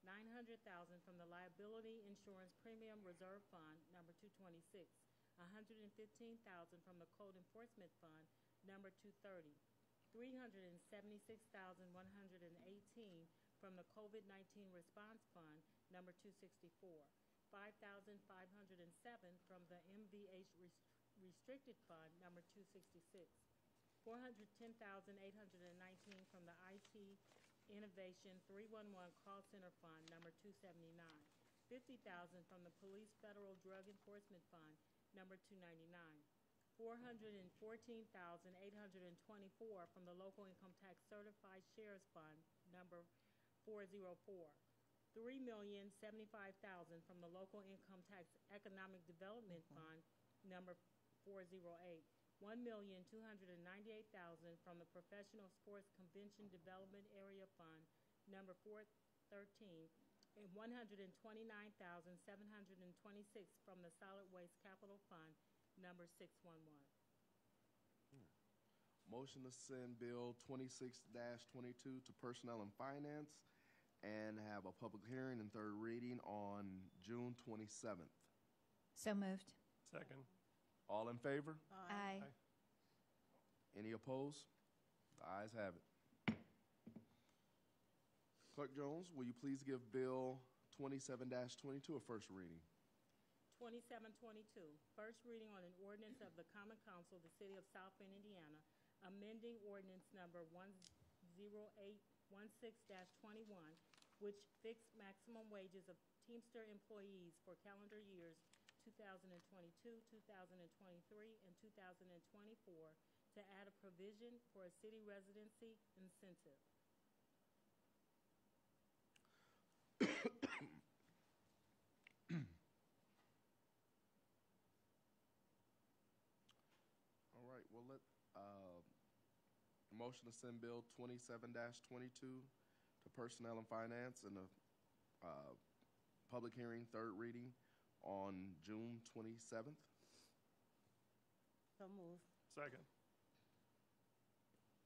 $900,000 from the Liability Insurance Premium Reserve Fund, number 226, $115,000 from the Code Enforcement Fund, number 230, $376,118 from the COVID-19 Response Fund, number 264, $5,507 from the MVH Restricted Fund, number 266, $410,819 from the IT Innovation 311 Call Center Fund, number 279, $50,000 from the Police Federal Drug Enforcement Fund, number 299, $414,824 from the Local Income Tax Certified Shares Fund, number 404, $3,075,000 from the Local Income Tax Economic Development Fund, number 408, $1,298,000 from the Professional Sports Convention Development Area Fund, number 413, and $129,726 from the Solid Waste Capital Fund, number 611. Motion to send Bill 26-22 to Personnel and Finance and have a public hearing and third reading on June 27th. So moved. Second. All in favor? Aye. Any opposed? The ayes have it. Clerk Jones, will you please give Bill 27-22 a first reading? 2722, first reading on an ordinance of the Common Council of the City of South Bend, Indiana, amending ordinance number 10816-21, which fixed maximum wages of Teamster employees for calendar years 2022, 2023, and 2024 to add a provision for a city residency incentive. All right, well, motion to send Bill 27-22 to Personnel and Finance and a public hearing, third reading on June 27th. So move. Second.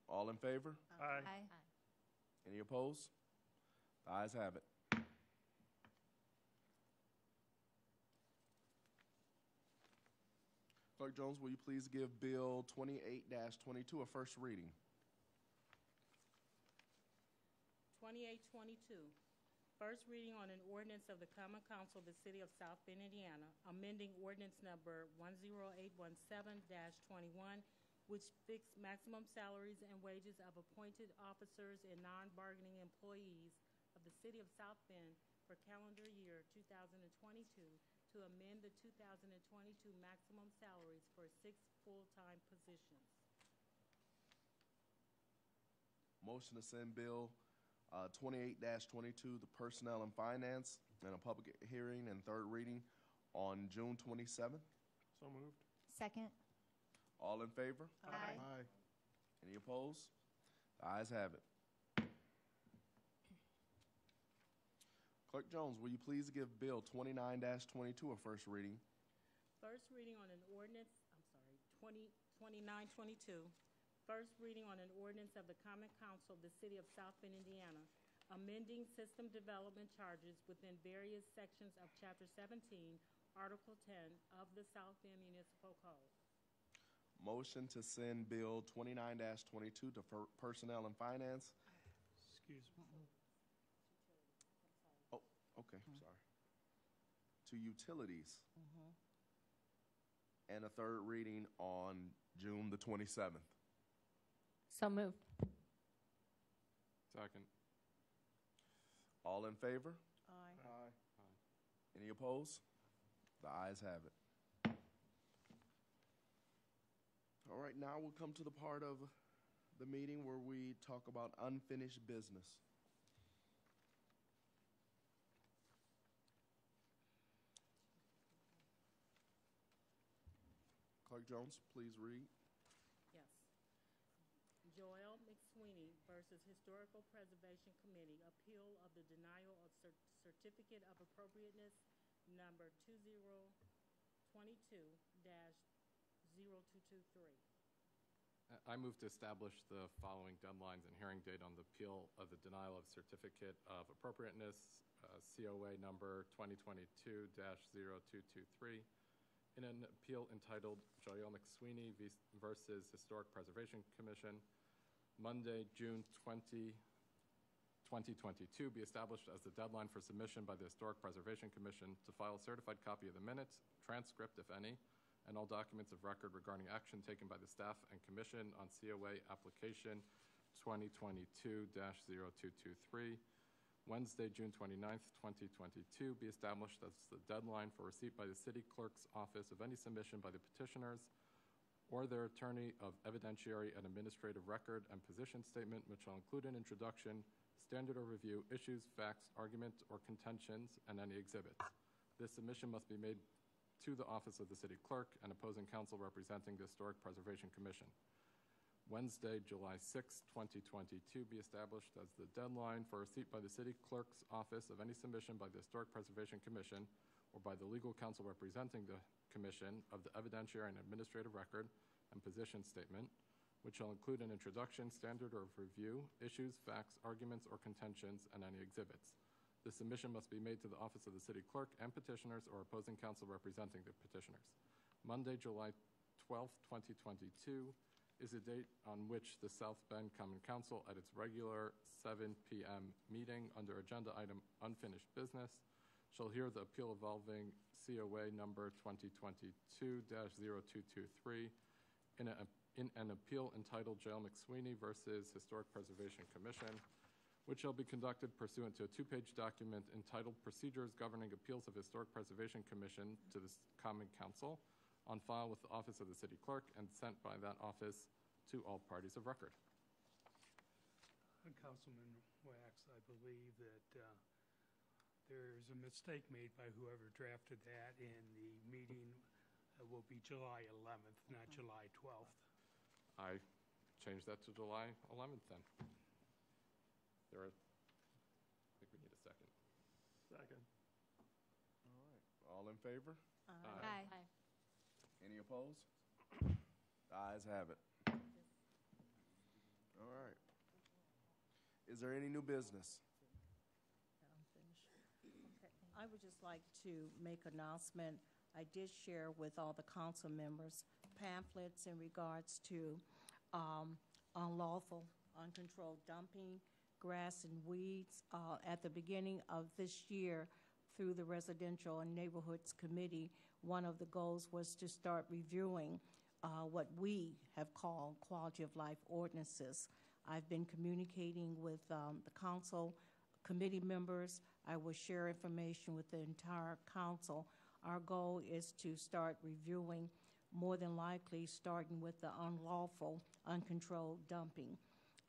All in favor? Aye. Any opposed? The ayes have it. Clerk Jones, will you please give Bill 28-22 a first reading? 2822, first reading on an ordinance of the Common Council of the City of South Bend, Indiana, amending ordinance number 10817-21, which fixed maximum salaries and wages of appointed officers and non-bargaining employees of the City of South Bend for calendar year 2022 to amend the 2022 maximum salaries for 6 full-time positions. Motion to send Bill 28-22 to Personnel and Finance and a public hearing and third reading on June 27th. So moved. Second. All in favor? Aye. Any opposed? The ayes have it. Clerk Jones, will you please give Bill 29-22 a first reading? First reading on an ordinance, 2922. First reading on an ordinance of the Common Council of the City of South Bend, Indiana, amending system development charges within various sections of Chapter 17, Article 10 of the South Bend Municipal Code. Motion to send Bill 29-22 to Personnel and Finance. Excuse me. Oh, okay, sorry. To Utilities. And a third reading on June the 27th. So moved. Second. All in favor? Aye. Any opposed? The ayes have it. All right, now we'll come to the part of the meeting where we talk about unfinished business. Clerk Jones, please read. Yes. Joel McSweeney versus Historical Preservation Committee, appeal of the denial of certificate of appropriateness number 2022-0223. I move to establish the following deadlines and hearing date on the appeal of the denial of certificate of appropriateness, COA number 2022-0223. In an appeal entitled Joel McSweeney versus Historic Preservation Commission, Monday, June 20, 2022, be established as the deadline for submission by the Historic Preservation Commission to file a certified copy of the minutes, transcript, if any, and all documents of record regarding action taken by the staff and commission on COA application 2022-0223. Wednesday, June 29th, 2022, be established as the deadline for receipt by the City Clerk's office of any submission by the petitioners or their attorney of evidentiary and administrative record and position statement, which shall include an introduction, standard of review, issues, facts, argument, or contentions, and any exhibits. This submission must be made to the office of the City Clerk and opposing counsel representing the Historic Preservation Commission. Wednesday, July 6, 2022, be established as the deadline for receipt by the City Clerk's office of any submission by the Historic Preservation Commission or by the legal counsel representing the Commission of the evidentiary and administrative record and position statement, which shall include an introduction, standard of review, issues, facts, arguments, or contentions, and any exhibits. The submission must be made to the office of the City Clerk and petitioners or opposing counsel representing the petitioners. Monday, July 12, 2022, is the date on which the South Bend Common Council at its regular 7 p.m. meeting under agenda item unfinished business shall hear the appeal involving COA number 2022-0223 in an appeal entitled Joel McSweeney versus Historic Preservation Commission, which shall be conducted pursuant to a 2-page document entitled Procedures Governing Appeals of Historic Preservation Commission to the Common Council, on file with the Office of the City Clerk and sent by that office to all parties of record. Councilman Wax, I believe that there's a mistake made by whoever drafted that, and the meeting will be July 11th, not July 12th. I changed that to July 11th then. I think we need a second. Second. All right. All in favor? Aye. Any opposed? The ayes have it. All right. Is there any new business? I would just like to make announcement I did share with all the council members pamphlets in regards to unlawful, uncontrolled dumping, grass and weeds. At the beginning of this year, through the Residential and Neighborhoods Committee, one of the goals was to start reviewing what we have called quality of life ordinances. I've been communicating with the council committee members. I will share information with the entire council. Our goal is to start reviewing, more than likely starting with the unlawful, uncontrolled dumping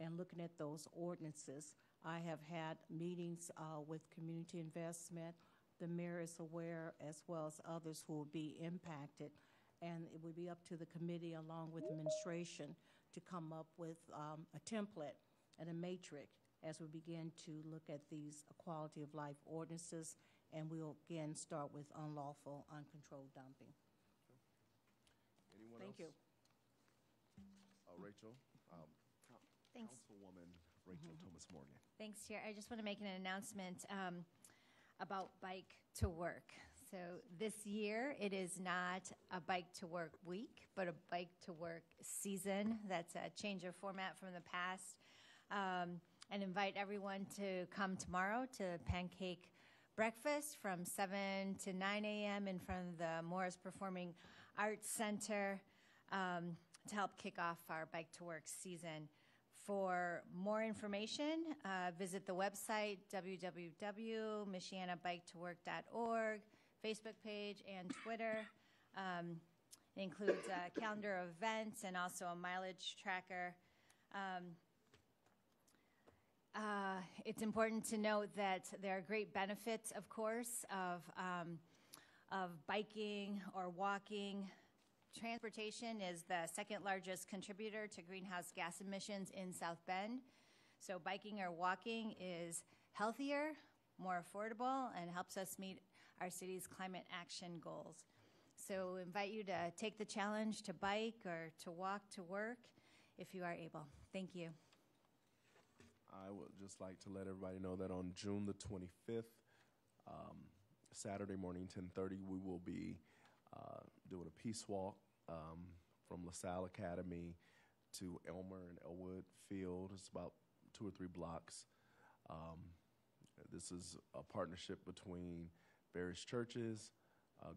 and looking at those ordinances. I have had meetings with community investment. The mayor is aware, as well as others who will be impacted. And it will be up to the committee, along with administration, to come up with a template and a matrix as we begin to look at these quality of life ordinances. And we'll again start with unlawful, uncontrolled dumping. Anyone Thank else? you. Rachel, Thanks. Councilwoman Rachel Thomas Morgan. Thanks, Chair. I just want to make an announcement about Bike to Work. So this year, it is not a Bike to Work week, but a Bike to Work season. That's a change of format from the past. And invite everyone to come tomorrow to Pancake Breakfast from 7 to 9 a.m. in front of the Morris Performing Arts Center to help kick off our Bike to Work season. For more information, visit the website, www.michianabiketowork.org, Facebook page, and Twitter. It includes a calendar of events and also a mileage tracker. It's important to note that there are great benefits, of course, of biking or walking. Transportation is the second largest contributor to greenhouse gas emissions in South Bend. So biking or walking is healthier, more affordable, and helps us meet our city's climate action goals. So we invite you to take the challenge to bike or to walk to work if you are able. Thank you. I would just like to let everybody know that on June the 25th, Saturday morning, 10:30, we will be doing a peace walk from LaSalle Academy to Elmer and Elwood Field. It's about 2 or 3 blocks. This is a partnership between various churches,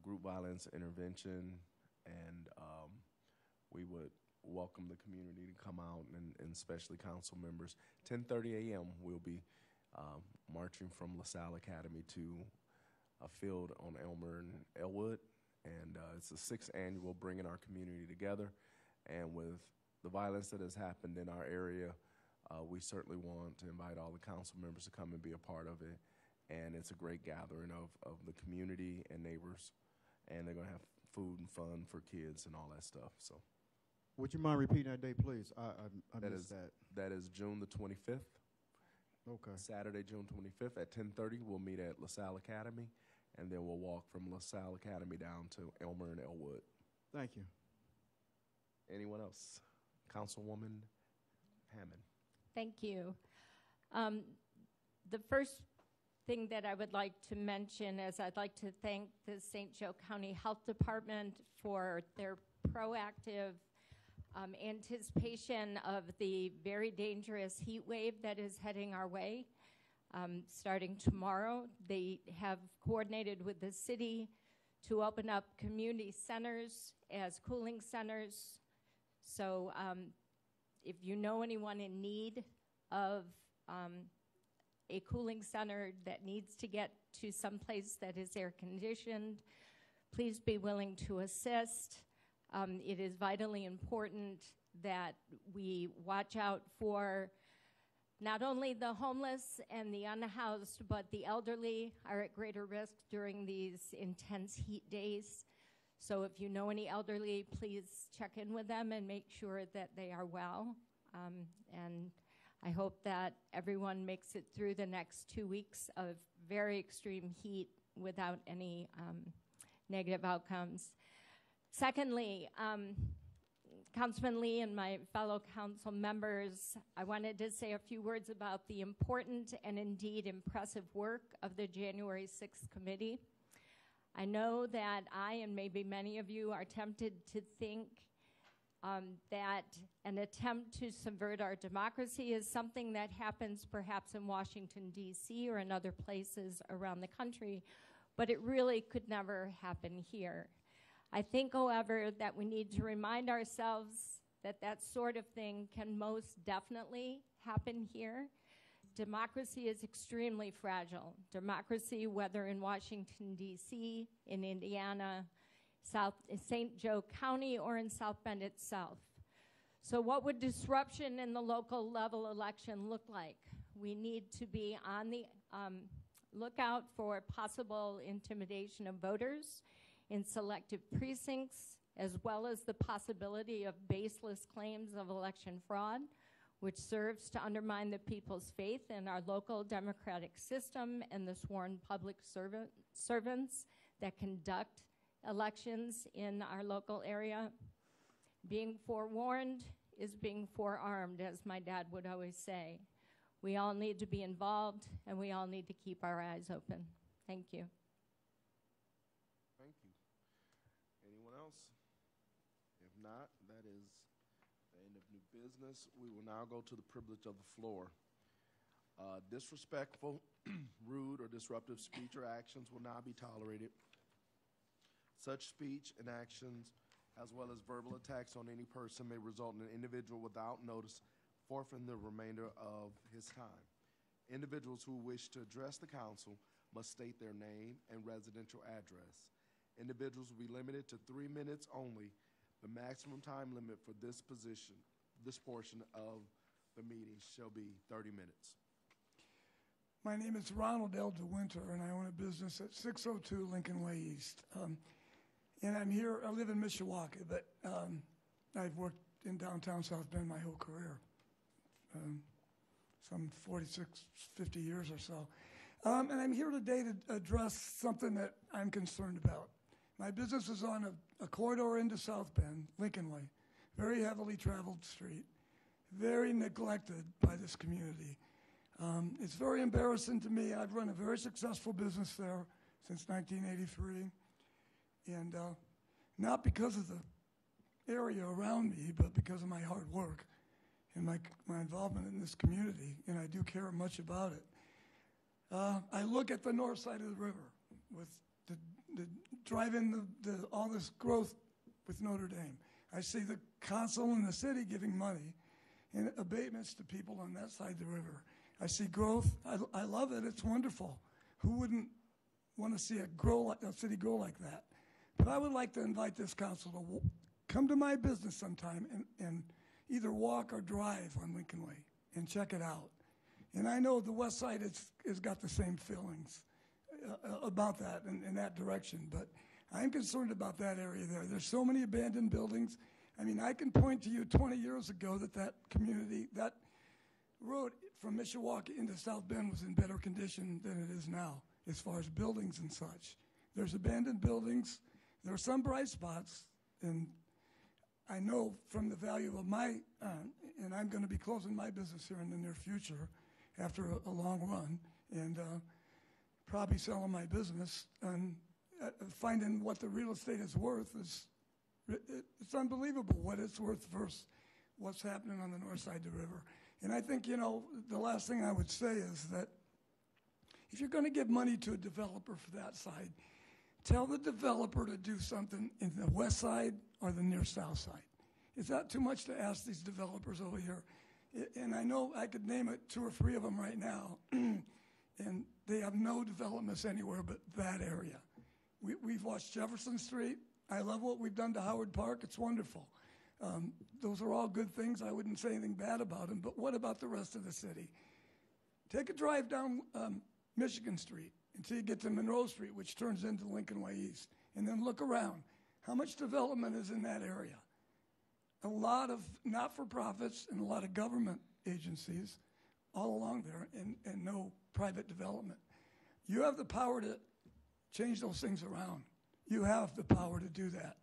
Group Violence Intervention, and we would welcome the community to come out, and especially council members. 10:30 a.m. we'll be marching from LaSalle Academy to a field on Elmer and Elwood, and it's the 6th annual bringing our community together. And with the violence that has happened in our area, we certainly want to invite all the council members to come and be a part of it. And it's a great gathering of the community and neighbors, and they're going to have food and fun for kids and all that stuff. So, would you mind repeating that date, please? I missed that. That is June the 25th. Okay. Saturday, June 25th at 10:30. We'll meet at LaSalle Academy, and then we'll walk from LaSalle Academy down to Elmer and Elwood. Thank you. Anyone else? Councilwoman Hammond. Thank you. The first thing that I would like to mention is I'd like to thank the St. Joe County Health Department for their proactive anticipation of the very dangerous heat wave that is heading our way. Starting tomorrow, they have coordinated with the city to open up community centers as cooling centers. So if you know anyone in need of a cooling center that needs to get to some place that is air conditioned, please be willing to assist. It is vitally important that we watch out for not only the homeless and the unhoused, but the elderly are at greater risk during these intense heat days. So if you know any elderly, please check in with them and make sure that they are well. And I hope that everyone makes it through the next 2 weeks of very extreme heat without any negative outcomes. Secondly, Councilman Lee and my fellow council members, I wanted to say a few words about the important and indeed impressive work of the January 6th committee. I know that I and maybe many of you are tempted to think that an attempt to subvert our democracy is something that happens perhaps in Washington, D.C. or in other places around the country, but it really could never happen here. I think, however, that we need to remind ourselves that that sort of thing can most definitely happen here. Democracy is extremely fragile. Democracy, whether in Washington, D.C., in Indiana, St. Joe County, or in South Bend itself. So what would disruption in the local level election look like? We need to be on the lookout for possible intimidation of voters in selective precincts, as well as the possibility of baseless claims of election fraud, which serves to undermine the people's faith in our local democratic system and the sworn public servants that conduct elections in our local area. Being forewarned is being forearmed, as my dad would always say. We all need to be involved, and we all need to keep our eyes open. Thank you. Thank you. Anyone else? If not, that is the end of new business. We will now go to the privilege of the floor. Disrespectful, rude, or disruptive speech or actions will not be tolerated. Such speech and actions, as well as verbal attacks on any person, may result in an individual without notice forfeiting the remainder of his time. Individuals who wish to address the council must state their name and residential address. Individuals will be limited to 3 minutes only. The maximum time limit for this portion of the meeting shall be 30 minutes. My name is Ronald L. DeWinter, and I own a business at 602 Lincoln Way East. And I'm here, I live in Mishawaka, but I've worked in downtown South Bend my whole career, some 46, 50 years or so. And I'm here today to address something that I'm concerned about. My business is on a corridor into South Bend, Lincoln Way, very heavily traveled street, very neglected by this community. It's very embarrassing to me. I've run a very successful business there since 1983. And not because of the area around me, but because of my hard work and my involvement in this community, and I do care much about it. I look at the north side of the river with the driving all this growth with Notre Dame. I see the council and the city giving money and abatements to people on that side of the river. I see growth. I love it. It's wonderful. Who wouldn't want to see a city grow like that? But I would like to invite this council to come to my business sometime and either walk or drive on Lincoln Way and check it out. And I know the west side has got the same feelings about that in that direction, but I'm concerned about that area there. There's so many abandoned buildings. I mean, I can point to you 20 years ago that community, that road from Mishawaka into South Bend was in better condition than it is now as far as buildings and such. There's abandoned buildings. There are some bright spots, and I know from the value of my, and I'm going to be closing my business here in the near future after a long run, and probably selling my business, and finding what the real estate is worth is, it's unbelievable what it's worth versus what's happening on the north side of the river. And I think, you know, the last thing I would say is that if you're going to give money to a developer for that side, tell the developer to do something in the west side or the near south side. It's not too much to ask these developers over here. And I know I could name 2 or 3 of them right now, and they have no developments anywhere but that area. We've watched Jefferson Street. I love what we've done to Howard Park. It's wonderful. Those are all good things. I wouldn't say anything bad about them, but what about the rest of the city? Take a drive down Michigan Street until you get to Monroe Street, which turns into Lincoln Way East, and then look around. How much development is in that area? A lot of not-for-profits and a lot of government agencies all along there, and no private development. You have the power to change those things around. You have the power to do that.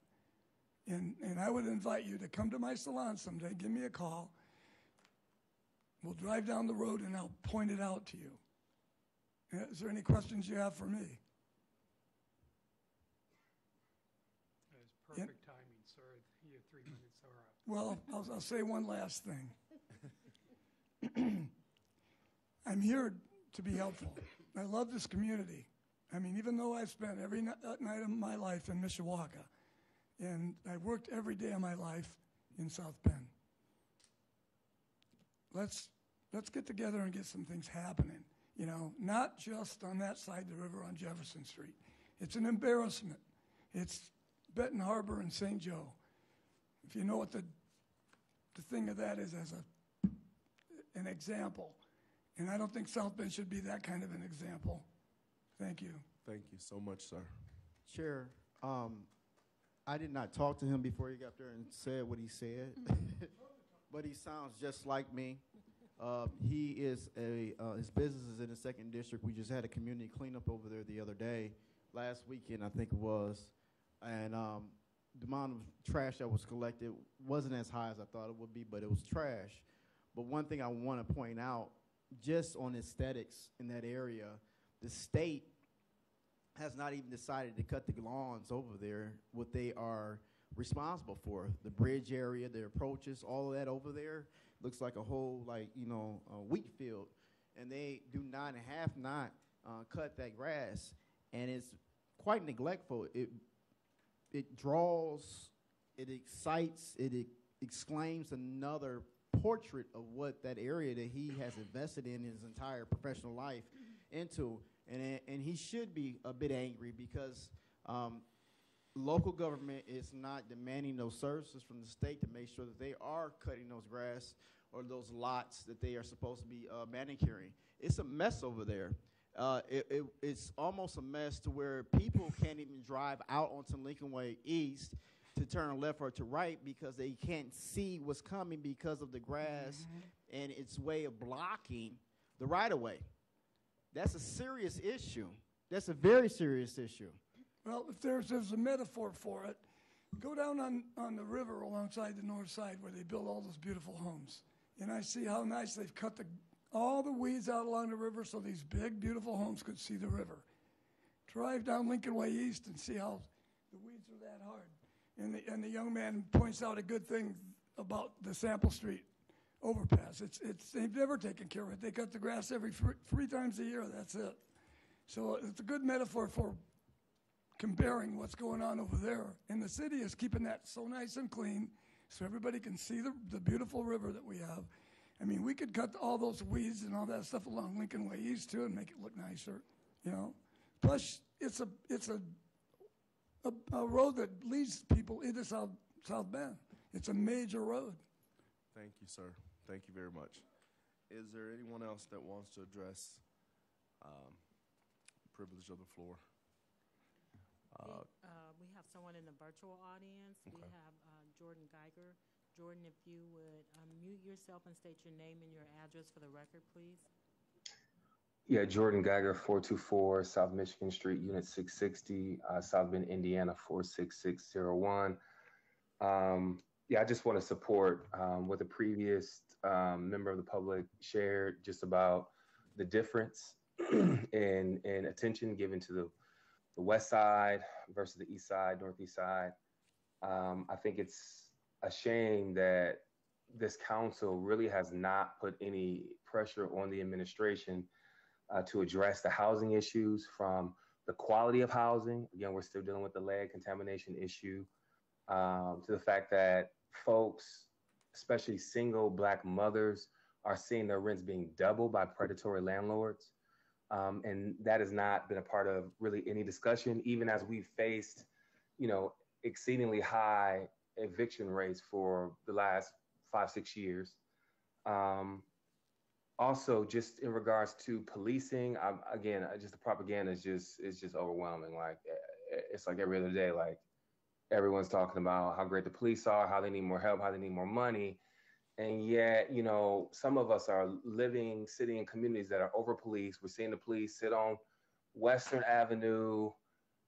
And I would invite you to come to my salon someday, give me a call. We'll drive down the road and I'll point it out to you. Is there any questions you have for me? Perfect timing, sir. Your 3 minutes are up. Well, I'll say one last thing. I'm here to be helpful. I love this community. I mean, even though I've spent every night of my life in Mishawaka, and I worked every day of my life in South Bend. Let's get together and get some things happening. You know, not just on that side of the river on Jefferson Street. It's an embarrassment. It's Benton Harbor and St. Joe. If you know what the thing of that is as an example. And I don't think South Bend should be that kind of an example. Thank you. Thank you so much, sir. Chair, I did not talk to him before he got there and said what he said, but he sounds just like me. He is his business is in the 2nd District. We just had a community cleanup over there the other day, last weekend I think it was, and the amount of trash that was collected wasn't as high as I thought it would be, but it was trash. But one thing I want to point out, just on aesthetics in that area, the state has not even decided to cut the lawns over there, what they are responsible for. The bridge area, the approaches, all of that over there looks like a whole, wheat field. And they do not and have not cut that grass. And it's quite neglectful. It draws, it excites, it exclaims another portrait of what that area that he has invested in his entire professional life into. And he should be a bit angry because local government is not demanding those services from the state to make sure that they are cutting those grass or those lots that they are supposed to be manicuring. It's a mess over there. It's almost a mess to where people can't even drive out onto Lincoln Way East to turn left or to right because they can't see what's coming because of the grass and its way of blocking the right-of-way. That's a serious issue. That's a very serious issue. Well, if there's a metaphor for it, go down on the river alongside the north side where they build all those beautiful homes. And I see how nice they've cut all the weeds out along the river so these big, beautiful homes could see the river. Drive down Lincoln Way East and see how the weeds are that hard. And the young man points out a good thing about the Sample Street overpass. They've never taken care of it. They cut the grass every three times a year. That's it. So it's a good metaphor for comparing what's going on over there. And the city is keeping that so nice and clean so everybody can see the beautiful river that we have. I mean, we could cut all those weeds and all that stuff along Lincoln Way East too and make it look nicer, you know. Plus, it's a road that leads people into South Bend. It's a major road. Thank you, sir. Thank you very much. Is there anyone else that wants to address privilege of the floor? We have someone in the virtual audience. Okay. We have Jordan Geiger. Jordan, if you would mute yourself and state your name and your address for the record, please. Yeah, Jordan Geiger, 424 South Michigan Street, Unit 660, South Bend, Indiana, 46601. Yeah, I just want to support what the previous member of the public shared just about the difference in attention given to the west side versus the east side, northeast side. I think it's a shame that this council really has not put any pressure on the administration to address the housing issues, from the quality of housing. Again, we're still dealing with the lead contamination issue, to the fact that folks, especially single Black mothers, are seeing their rents being doubled by predatory landlords. And that has not been a part of really any discussion, even as we've faced, exceedingly high eviction rates for the last 5-6 years. Also, just in regards to policing, again, just the propaganda is just overwhelming. Like, it's like every other day, like everyone's talking about how great the police are, how they need more help, how they need more money. And yet, some of us are sitting in communities that are over-policed. We're seeing the police sit on Western Avenue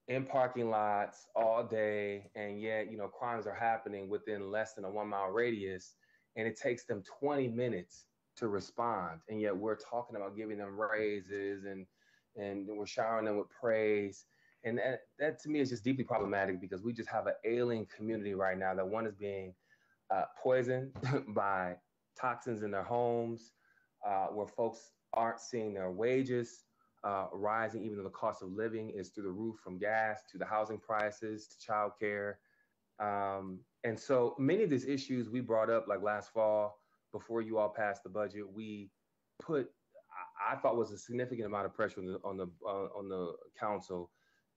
in parking lots all day, and yet, crimes are happening within less than a 1-mile radius, and it takes them 20 minutes to respond. And yet we're talking about giving them raises and we're showering them with praise. And that to me is just deeply problematic because we just have an ailing community right now that one is being poisoned by toxins in their homes, where folks aren't seeing their wages rising, even though the cost of living is through the roof, from gas to the housing prices to childcare. And so many of these issues we brought up like last fall before you all passed the budget, we put, I thought was a significant amount of pressure on the council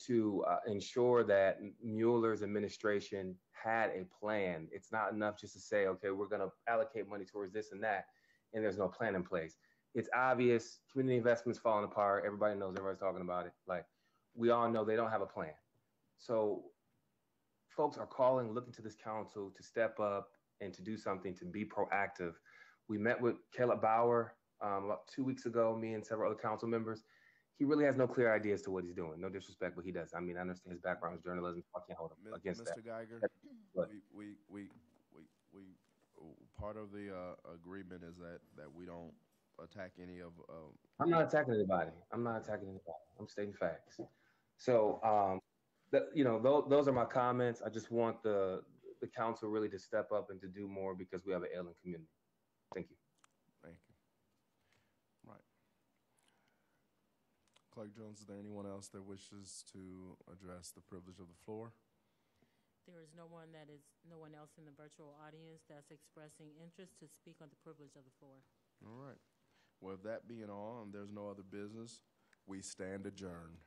to ensure that Mueller's administration had a plan. It's not enough just to say, okay, we're going to allocate money towards this and that, and there's no plan in place. It's obvious community investments falling apart. Everybody knows, everybody's talking about it. Like, we all know they don't have a plan. So folks are calling, looking to this council to step up and to do something, to be proactive. We met with Caleb Bauer about 2 weeks ago, me and several other council members. He really has no clear idea as to what he's doing. No disrespect, but he does. I mean, I understand his background is journalism. So I can't hold him against Mr. that. Mr. Geiger, we part of the agreement is that we don't attack any of. I'm not attacking anybody. I'm stating facts. So, those are my comments. I just want the council really to step up and to do more because we have an ailing community. Thank you. Thank you. Right. Clerk Jones, is there anyone else that wishes to address the privilege of the floor? There is no one else in the virtual audience that's expressing interest to speak on the privilege of the floor. All right. Well, that being all, and there's no other business, we stand adjourned.